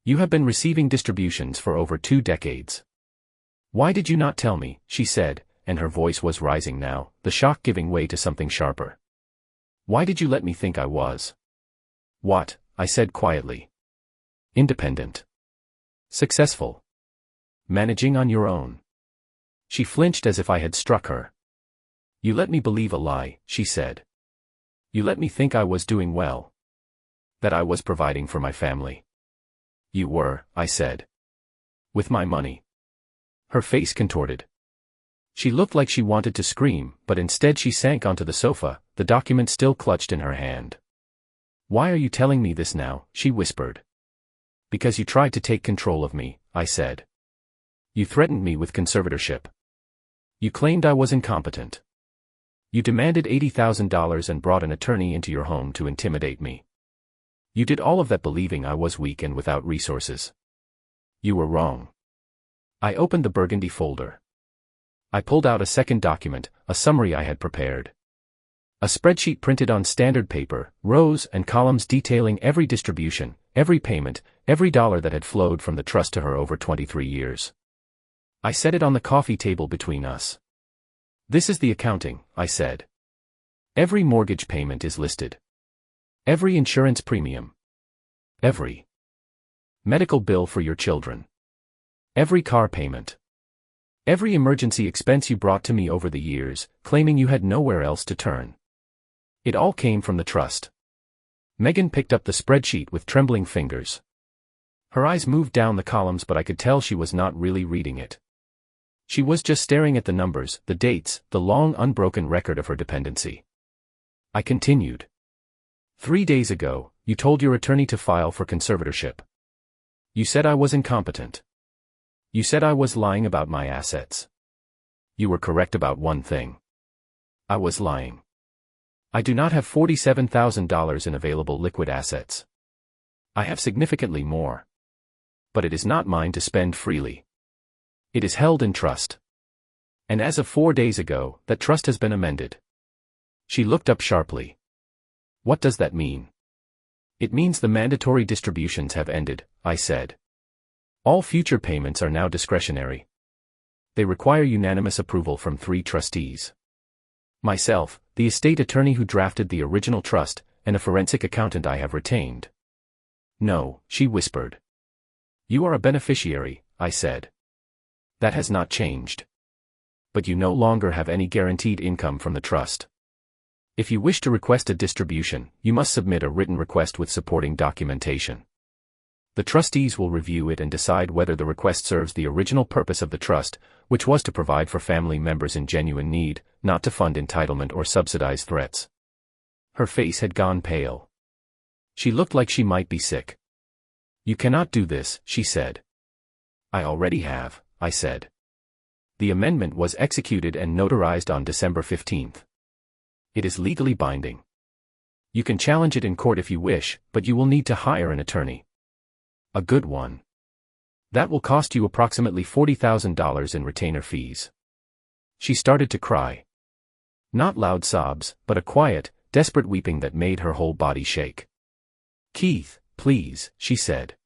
You have been receiving distributions for over 2 decades. Why did you not tell me?" she said, and her voice was rising now, the shock giving way to something sharper. "Why did you let me think I was?" "What?" I said quietly. "Independent. Successful. Managing on your own." She flinched as if I had struck her. "You let me believe a lie," she said. "You let me think I was doing well. That I was providing for my family." "You were," I said. "With my money." Her face contorted. She looked like she wanted to scream, but instead she sank onto the sofa, the document still clutched in her hand. "Why are you telling me this now?" she whispered. "Because you tried to take control of me," I said. "You threatened me with conservatorship. You claimed I was incompetent. You demanded $80,000 and brought an attorney into your home to intimidate me. You did all of that believing I was weak and without resources. You were wrong." I opened the burgundy folder. I pulled out a second document, a summary I had prepared. A spreadsheet printed on standard paper, rows and columns detailing every distribution, every payment, every dollar that had flowed from the trust to her over 23 years. I set it on the coffee table between us. This is the accounting, I said. Every mortgage payment is listed. Every insurance premium. Every medical bill for your children. Every car payment. Every emergency expense you brought to me over the years, claiming you had nowhere else to turn. It all came from the trust. Megan picked up the spreadsheet with trembling fingers. Her eyes moved down the columns, but I could tell she was not really reading it. She was just staring at the numbers, the dates, the long unbroken record of her dependency. I continued. 3 days ago, you told your attorney to file for conservatorship. You said I was incompetent. You said I was lying about my assets. You were correct about one thing. I was lying. I do not have $47,000 in available liquid assets. I have significantly more. But it is not mine to spend freely. It is held in trust. And as of 4 days ago, that trust has been amended. She looked up sharply. What does that mean? It means the mandatory distributions have ended, I said. All future payments are now discretionary. They require unanimous approval from 3 trustees. Myself, the estate attorney who drafted the original trust, and a forensic accountant I have retained. No, she whispered. You are a beneficiary, I said. That has not changed. But you no longer have any guaranteed income from the trust. If you wish to request a distribution, you must submit a written request with supporting documentation. The trustees will review it and decide whether the request serves the original purpose of the trust, which was to provide for family members in genuine need, not to fund entitlement or subsidize threats. Her face had gone pale. She looked like she might be sick. You cannot do this, she said. I already have, I said. The amendment was executed and notarized on December 15th. It is legally binding. You can challenge it in court if you wish, but you will need to hire an attorney. A good one. That will cost you approximately $40,000 in retainer fees. She started to cry. Not loud sobs, but a quiet, desperate weeping that made her whole body shake. Keith, please, she said.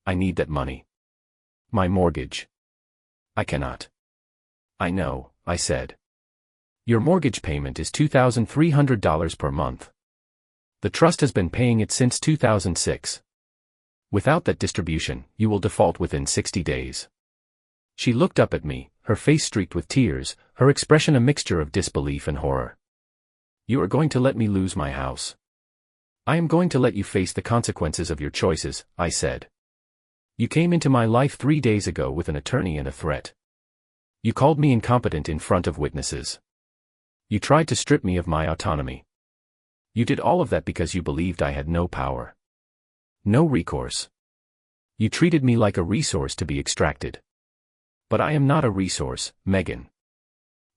I need that money. My mortgage. I cannot. I know, I said. Your mortgage payment is $2,300 per month. The trust has been paying it since 2006. Without that distribution, you will default within 60 days. She looked up at me, her face streaked with tears, her expression a mixture of disbelief and horror. You are going to let me lose my house. I am going to let you face the consequences of your choices, I said. You came into my life 3 days ago with an attorney and a threat. You called me incompetent in front of witnesses. You tried to strip me of my autonomy. You did all of that because you believed I had no power. No recourse. You treated me like a resource to be extracted. But I am not a resource, Megan.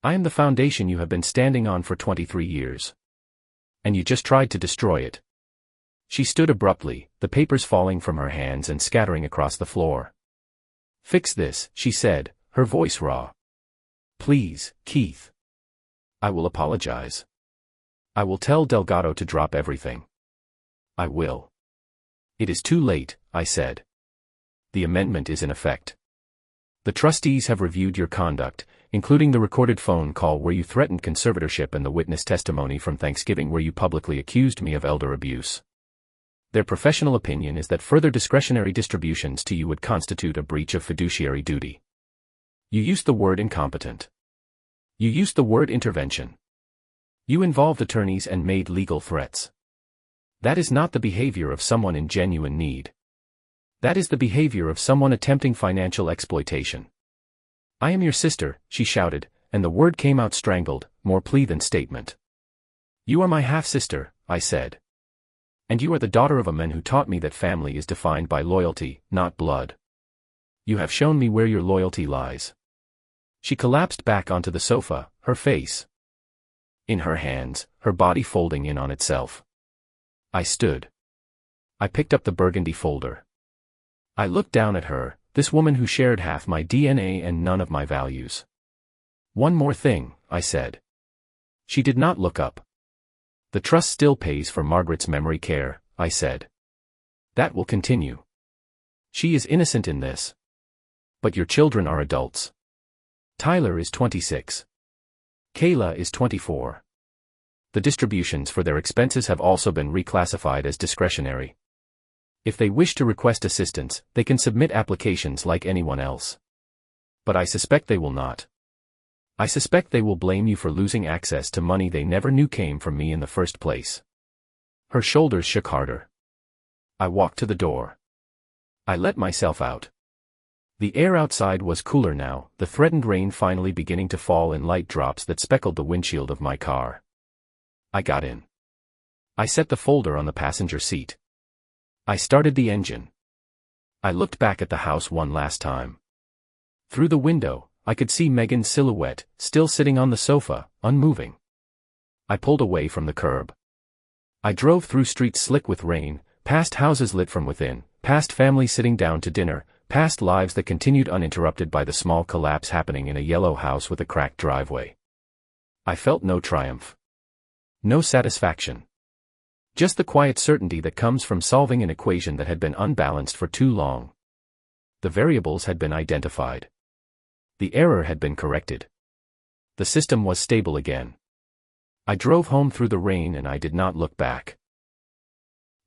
I am the foundation you have been standing on for 23 years. And you just tried to destroy it. She stood abruptly, the papers falling from her hands and scattering across the floor. Fix this, she said, her voice raw. Please, Keith. I will apologize. I will tell Delgado to drop everything. I will. It is too late, I said. The amendment is in effect. The trustees have reviewed your conduct, including the recorded phone call where you threatened conservatorship and the witness testimony from Thanksgiving where you publicly accused me of elder abuse. Their professional opinion is that further discretionary distributions to you would constitute a breach of fiduciary duty. You used the word incompetent. You used the word intervention. You involved attorneys and made legal threats. That is not the behavior of someone in genuine need. That is the behavior of someone attempting financial exploitation. I am your sister, she shouted, and the word came out strangled, more plea than statement. You are my half-sister, I said. And you are the daughter of a man who taught me that family is defined by loyalty, not blood. You have shown me where your loyalty lies. She collapsed back onto the sofa, her face in her hands, her body folding in on itself. I stood. I picked up the burgundy folder. I looked down at her, this woman who shared half my DNA and none of my values. One more thing, I said. She did not look up. The trust still pays for Margaret's memory care, I said. That will continue. She is innocent in this. But your children are adults. Tyler is 26. Kayla is 24. The distributions for their expenses have also been reclassified as discretionary. If they wish to request assistance, they can submit applications like anyone else. But I suspect they will not. I suspect they will blame you for losing access to money they never knew came from me in the first place. Her shoulders shook harder. I walked to the door. I let myself out. The air outside was cooler now, the threatened rain finally beginning to fall in light drops that speckled the windshield of my car. I got in. I set the folder on the passenger seat. I started the engine. I looked back at the house one last time. Through the window, I could see Megan's silhouette, still sitting on the sofa, unmoving. I pulled away from the curb. I drove through streets slick with rain, past houses lit from within, past families sitting down to dinner, past lives that continued uninterrupted by the small collapse happening in a yellow house with a cracked driveway. I felt no triumph. No satisfaction. Just the quiet certainty that comes from solving an equation that had been unbalanced for too long. The variables had been identified. The error had been corrected. The system was stable again. I drove home through the rain and I did not look back.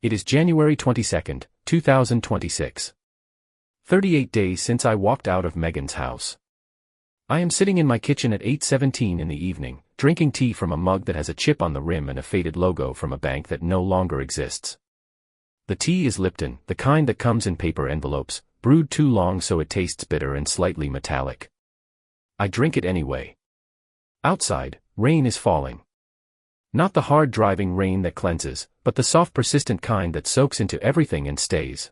It is January 22nd, 2026. 38 days since I walked out of Megan's house. I am sitting in my kitchen at 8:17 in the evening, drinking tea from a mug that has a chip on the rim and a faded logo from a bank that no longer exists. The tea is Lipton, the kind that comes in paper envelopes, brewed too long so it tastes bitter and slightly metallic. I drink it anyway. Outside, rain is falling. Not the hard driving rain that cleanses, but the soft persistent kind that soaks into everything and stays.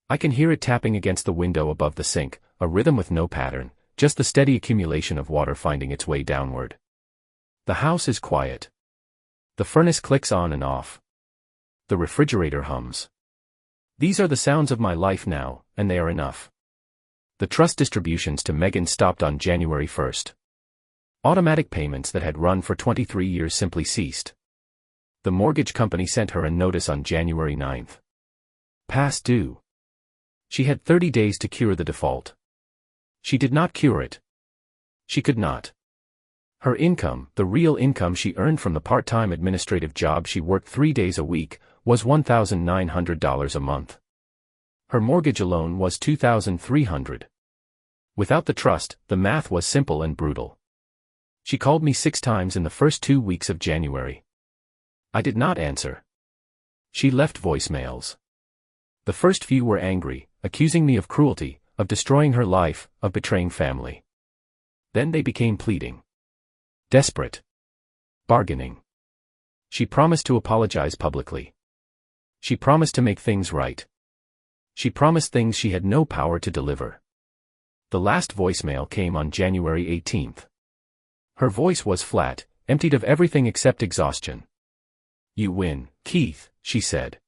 I can hear it tapping against the window above the sink, a rhythm with no pattern, just the steady accumulation of water finding its way downward. The house is quiet. The furnace clicks on and off. The refrigerator hums. These are the sounds of my life now, and they are enough. The trust distributions to Megan stopped on January 1st. Automatic payments that had run for 23 years simply ceased. The mortgage company sent her a notice on January 9th. Past due. She had 30 days to cure the default. She did not cure it. She could not. Her income, the real income she earned from the part-time administrative job she worked 3 days a week, was $1,900 a month. Her mortgage alone was $2,300. Without the trust, the math was simple and brutal. She called me 6 times in the first 2 weeks of January. I did not answer. She left voicemails. The first few were angry, accusing me of cruelty, of destroying her life, of betraying family. Then they became pleading. Desperate. Bargaining. She promised to apologize publicly. She promised to make things right. She promised things she had no power to deliver. The last voicemail came on January 18th. Her voice was flat, emptied of everything except exhaustion. You win, Keith, she said.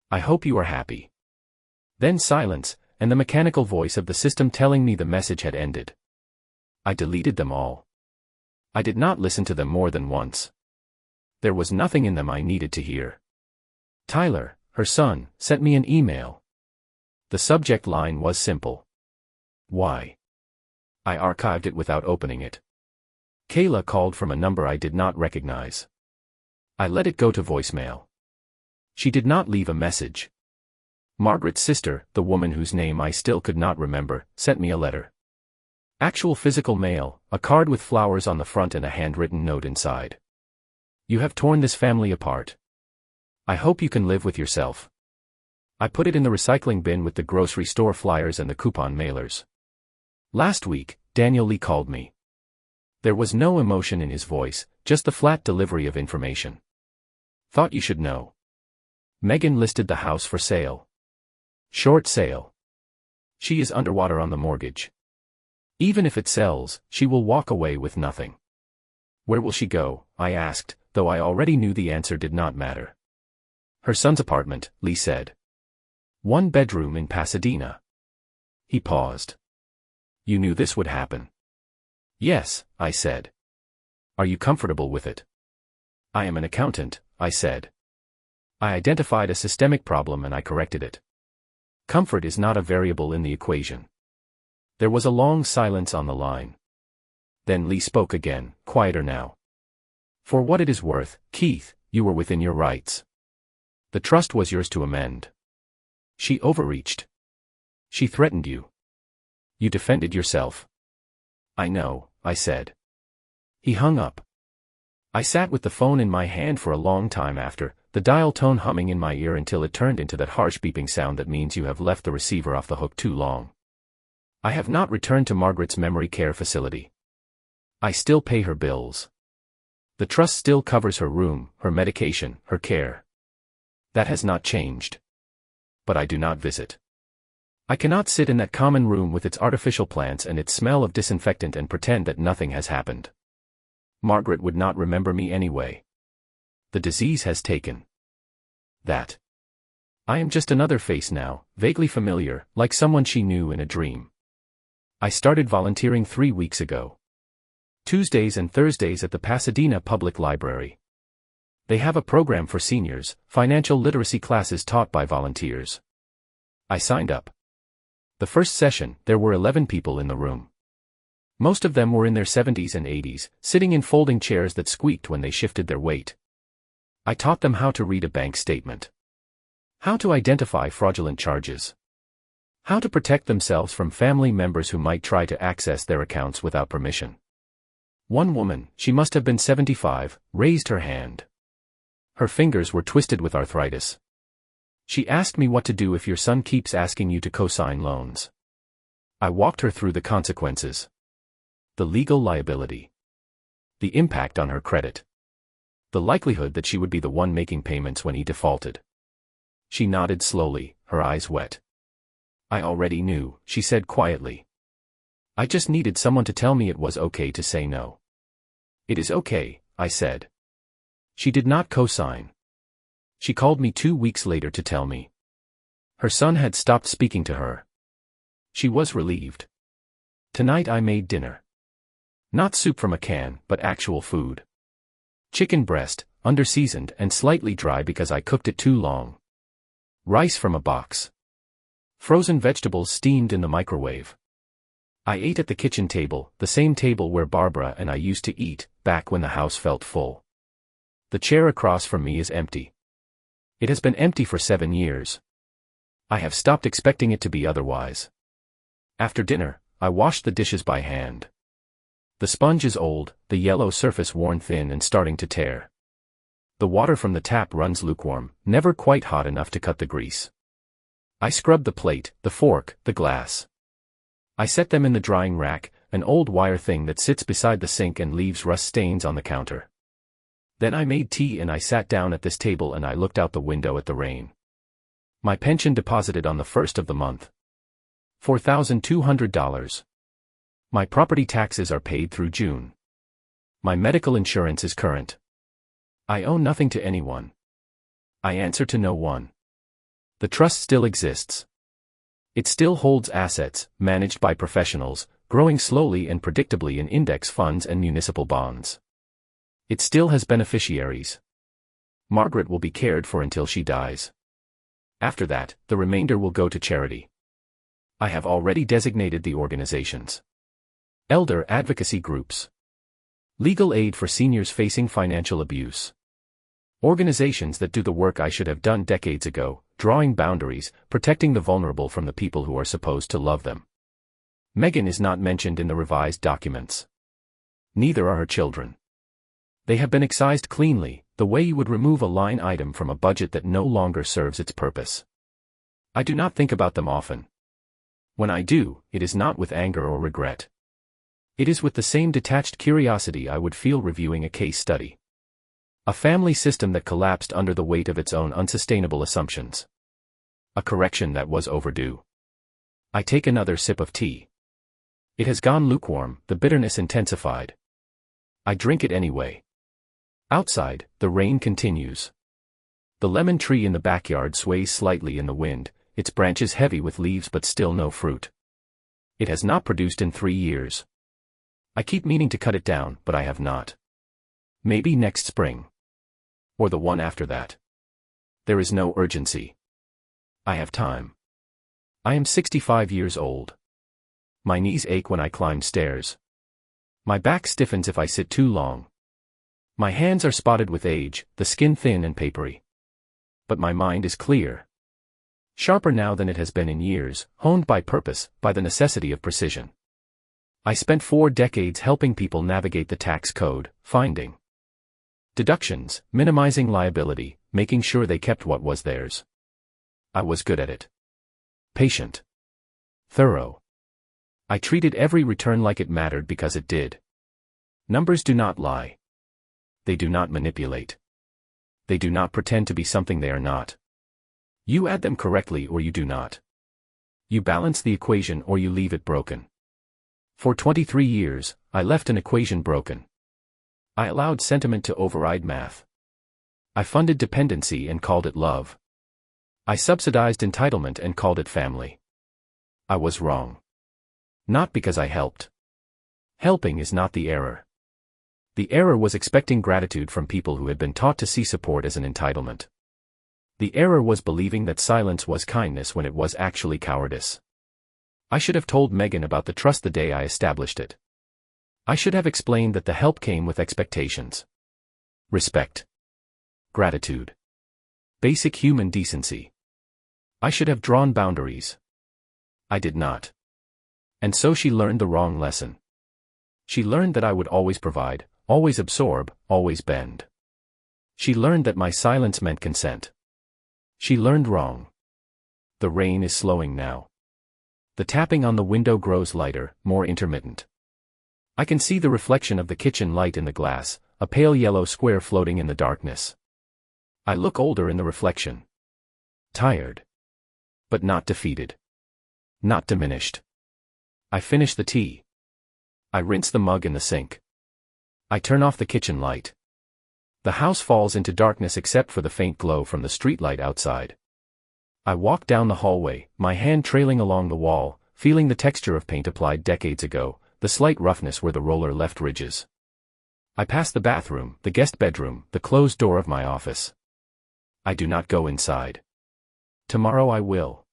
I hope you are happy. Then silence, and the mechanical voice of the system telling me the message had ended. I deleted them all. I did not listen to them more than once. There was nothing in them I needed to hear. Tyler, her son, sent me an email. The subject line was simple. Why? I archived it without opening it. Kayla called from a number I did not recognize. I let it go to voicemail. She did not leave a message. Margaret's sister, the woman whose name I still could not remember, sent me a letter. Actual physical mail, a card with flowers on the front and a handwritten note inside. You have torn this family apart. I hope you can live with yourself. I put it in the recycling bin with the grocery store flyers and the coupon mailers. Last week, Daniel Lee called me. There was no emotion in his voice, just the flat delivery of information. Thought you should know. Megan listed the house for sale. Short sale. She is underwater on the mortgage. Even if it sells, she will walk away with nothing. Where will she go? I asked, though I already knew the answer did not matter. Her son's apartment, Lee said. 1 bedroom in Pasadena. He paused. You knew this would happen. Yes, I said. Are you comfortable with it? I am an accountant, I said. I identified a systemic problem and I corrected it. Comfort is not a variable in the equation. There was a long silence on the line. Then Lee spoke again, quieter now. For what it is worth, Keith, you were within your rights. The trust was yours to amend. She overreached. She threatened you. You defended yourself. I know, I said. He hung up. I sat with the phone in my hand for a long time after, the dial tone humming in my ear until it turned into that harsh beeping sound that means you have left the receiver off the hook too long. I have not returned to Margaret's memory care facility. I still pay her bills. The trust still covers her room, her medication, her care. That has not changed. But I do not visit. I cannot sit in that common room with its artificial plants and its smell of disinfectant and pretend that nothing has happened. Margaret would not remember me anyway. The disease has taken. That. I am just another face now, vaguely familiar, like someone she knew in a dream. I started volunteering 3 weeks ago. Tuesdays and Thursdays at the Pasadena Public Library. They have a program for seniors, financial literacy classes taught by volunteers. I signed up. The first session, there were 11 people in the room. Most of them were in their 70s and 80s, sitting in folding chairs that squeaked when they shifted their weight. I taught them how to read a bank statement. How to identify fraudulent charges. How to protect themselves from family members who might try to access their accounts without permission. One woman, she must have been 75, raised her hand. Her fingers were twisted with arthritis. She asked me what to do if your son keeps asking you to co-sign loans. I walked her through the consequences. The legal liability. The impact on her credit. The likelihood that she would be the one making payments when he defaulted. She nodded slowly, her eyes wet. I already knew, she said quietly. I just needed someone to tell me it was okay to say no. It is okay, I said. She did not co-sign. She called me 2 weeks later to tell me. Her son had stopped speaking to her. She was relieved. Tonight I made dinner. Not soup from a can, but actual food. Chicken breast, under-seasoned and slightly dry because I cooked it too long. Rice from a box. Frozen vegetables steamed in the microwave. I ate at the kitchen table, the same table where Barbara and I used to eat, back when the house felt full. The chair across from me is empty. It has been empty for 7 years. I have stopped expecting it to be otherwise. After dinner, I washed the dishes by hand. The sponge is old, the yellow surface worn thin and starting to tear. The water from the tap runs lukewarm, never quite hot enough to cut the grease. I scrubbed the plate, the fork, the glass. I set them in the drying rack, an old wire thing that sits beside the sink and leaves rust stains on the counter. Then I made tea and I sat down at this table and I looked out the window at the rain. My pension deposited on the 1st of the month. $4,200. My property taxes are paid through June. My medical insurance is current. I owe nothing to anyone. I answer to no one. The trust still exists. It still holds assets, managed by professionals, growing slowly and predictably in index funds and municipal bonds. It still has beneficiaries. Margaret will be cared for until she dies. After that, the remainder will go to charity. I have already designated the organizations. Elder advocacy groups. Legal aid for seniors facing financial abuse. Organizations that do the work I should have done decades ago, drawing boundaries, protecting the vulnerable from the people who are supposed to love them. Megan is not mentioned in the revised documents. Neither are her children. They have been excised cleanly, the way you would remove a line item from a budget that no longer serves its purpose. I do not think about them often. When I do, it is not with anger or regret. It is with the same detached curiosity I would feel reviewing a case study. A family system that collapsed under the weight of its own unsustainable assumptions. A correction that was overdue. I take another sip of tea. It has gone lukewarm, the bitterness intensified. I drink it anyway. Outside, the rain continues. The lemon tree in the backyard sways slightly in the wind, its branches heavy with leaves but still no fruit. It has not produced in 3 years. I keep meaning to cut it down, but I have not. Maybe next spring. Or the one after that. There is no urgency. I have time. I am 65 years old. My knees ache when I climb stairs. My back stiffens if I sit too long. My hands are spotted with age, the skin thin and papery. But my mind is clear. Sharper now than it has been in years, honed by purpose, by the necessity of precision. I spent 4 decades helping people navigate the tax code, finding deductions, minimizing liability, making sure they kept what was theirs. I was good at it. Patient. Thorough. I treated every return like it mattered because it did. Numbers do not lie. They do not manipulate. They do not pretend to be something they are not. You add them correctly or you do not. You balance the equation or you leave it broken. For 23 years, I left an equation broken. I allowed sentiment to override math. I funded dependency and called it love. I subsidized entitlement and called it family. I was wrong. Not because I helped. Helping is not the error. The error was expecting gratitude from people who had been taught to see support as an entitlement. The error was believing that silence was kindness when it was actually cowardice. I should have told Megan about the trust the day I established it. I should have explained that the help came with expectations. Respect. Gratitude. Basic human decency. I should have drawn boundaries. I did not. And so she learned the wrong lesson. She learned that I would always provide, always absorb, always bend. She learned that my silence meant consent. She learned wrong. The rain is slowing now. The tapping on the window grows lighter, more intermittent. I can see the reflection of the kitchen light in the glass, a pale yellow square floating in the darkness. I look older in the reflection. Tired. But not defeated. Not diminished. I finish the tea. I rinse the mug in the sink. I turn off the kitchen light. The house falls into darkness except for the faint glow from the streetlight outside. I walk down the hallway, my hand trailing along the wall, feeling the texture of paint applied decades ago, the slight roughness where the roller left ridges. I pass the bathroom, the guest bedroom, the closed door of my office. I do not go inside. Tomorrow I will.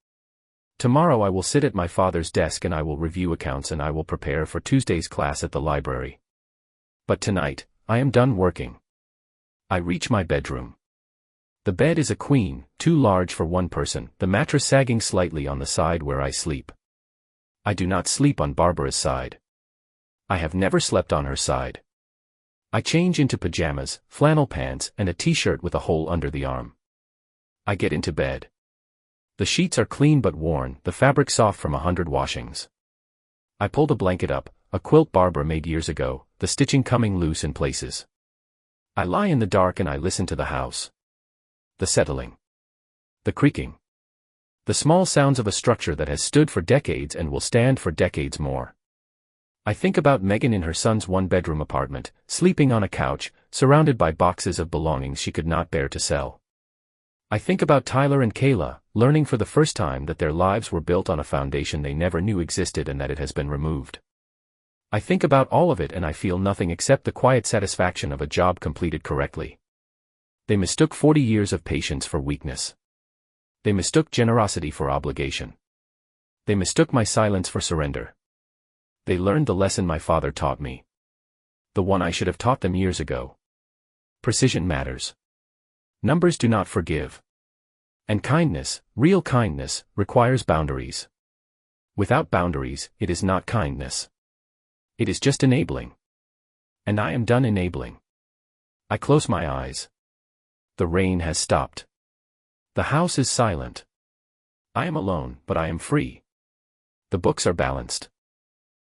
Tomorrow I will sit at my father's desk and I will review accounts and I will prepare for Tuesday's class at the library. But tonight, I am done working. I reach my bedroom. The bed is a queen, too large for one person, the mattress sagging slightly on the side where I sleep. I do not sleep on Barbara's side. I have never slept on her side. I change into pajamas, flannel pants, and a t-shirt with a hole under the arm. I get into bed. The sheets are clean but worn, the fabric soft from 100 washings. I pull the blanket up, a quilt Barbara made years ago, the stitching coming loose in places. I lie in the dark and I listen to the house. The settling. The creaking. The small sounds of a structure that has stood for decades and will stand for decades more. I think about Megan in her son's one-bedroom apartment, sleeping on a couch, surrounded by boxes of belongings she could not bear to sell. I think about Tyler and Kayla, learning for the first time that their lives were built on a foundation they never knew existed and that it has been removed. I think about all of it and I feel nothing except the quiet satisfaction of a job completed correctly. They mistook 40 years of patience for weakness. They mistook generosity for obligation. They mistook my silence for surrender. They learned the lesson my father taught me. The one I should have taught them years ago. Precision matters. Numbers do not forgive. And kindness, real kindness, requires boundaries. Without boundaries, it is not kindness. It is just enabling. And I am done enabling. I close my eyes. The rain has stopped. The house is silent. I am alone, but I am free. The books are balanced.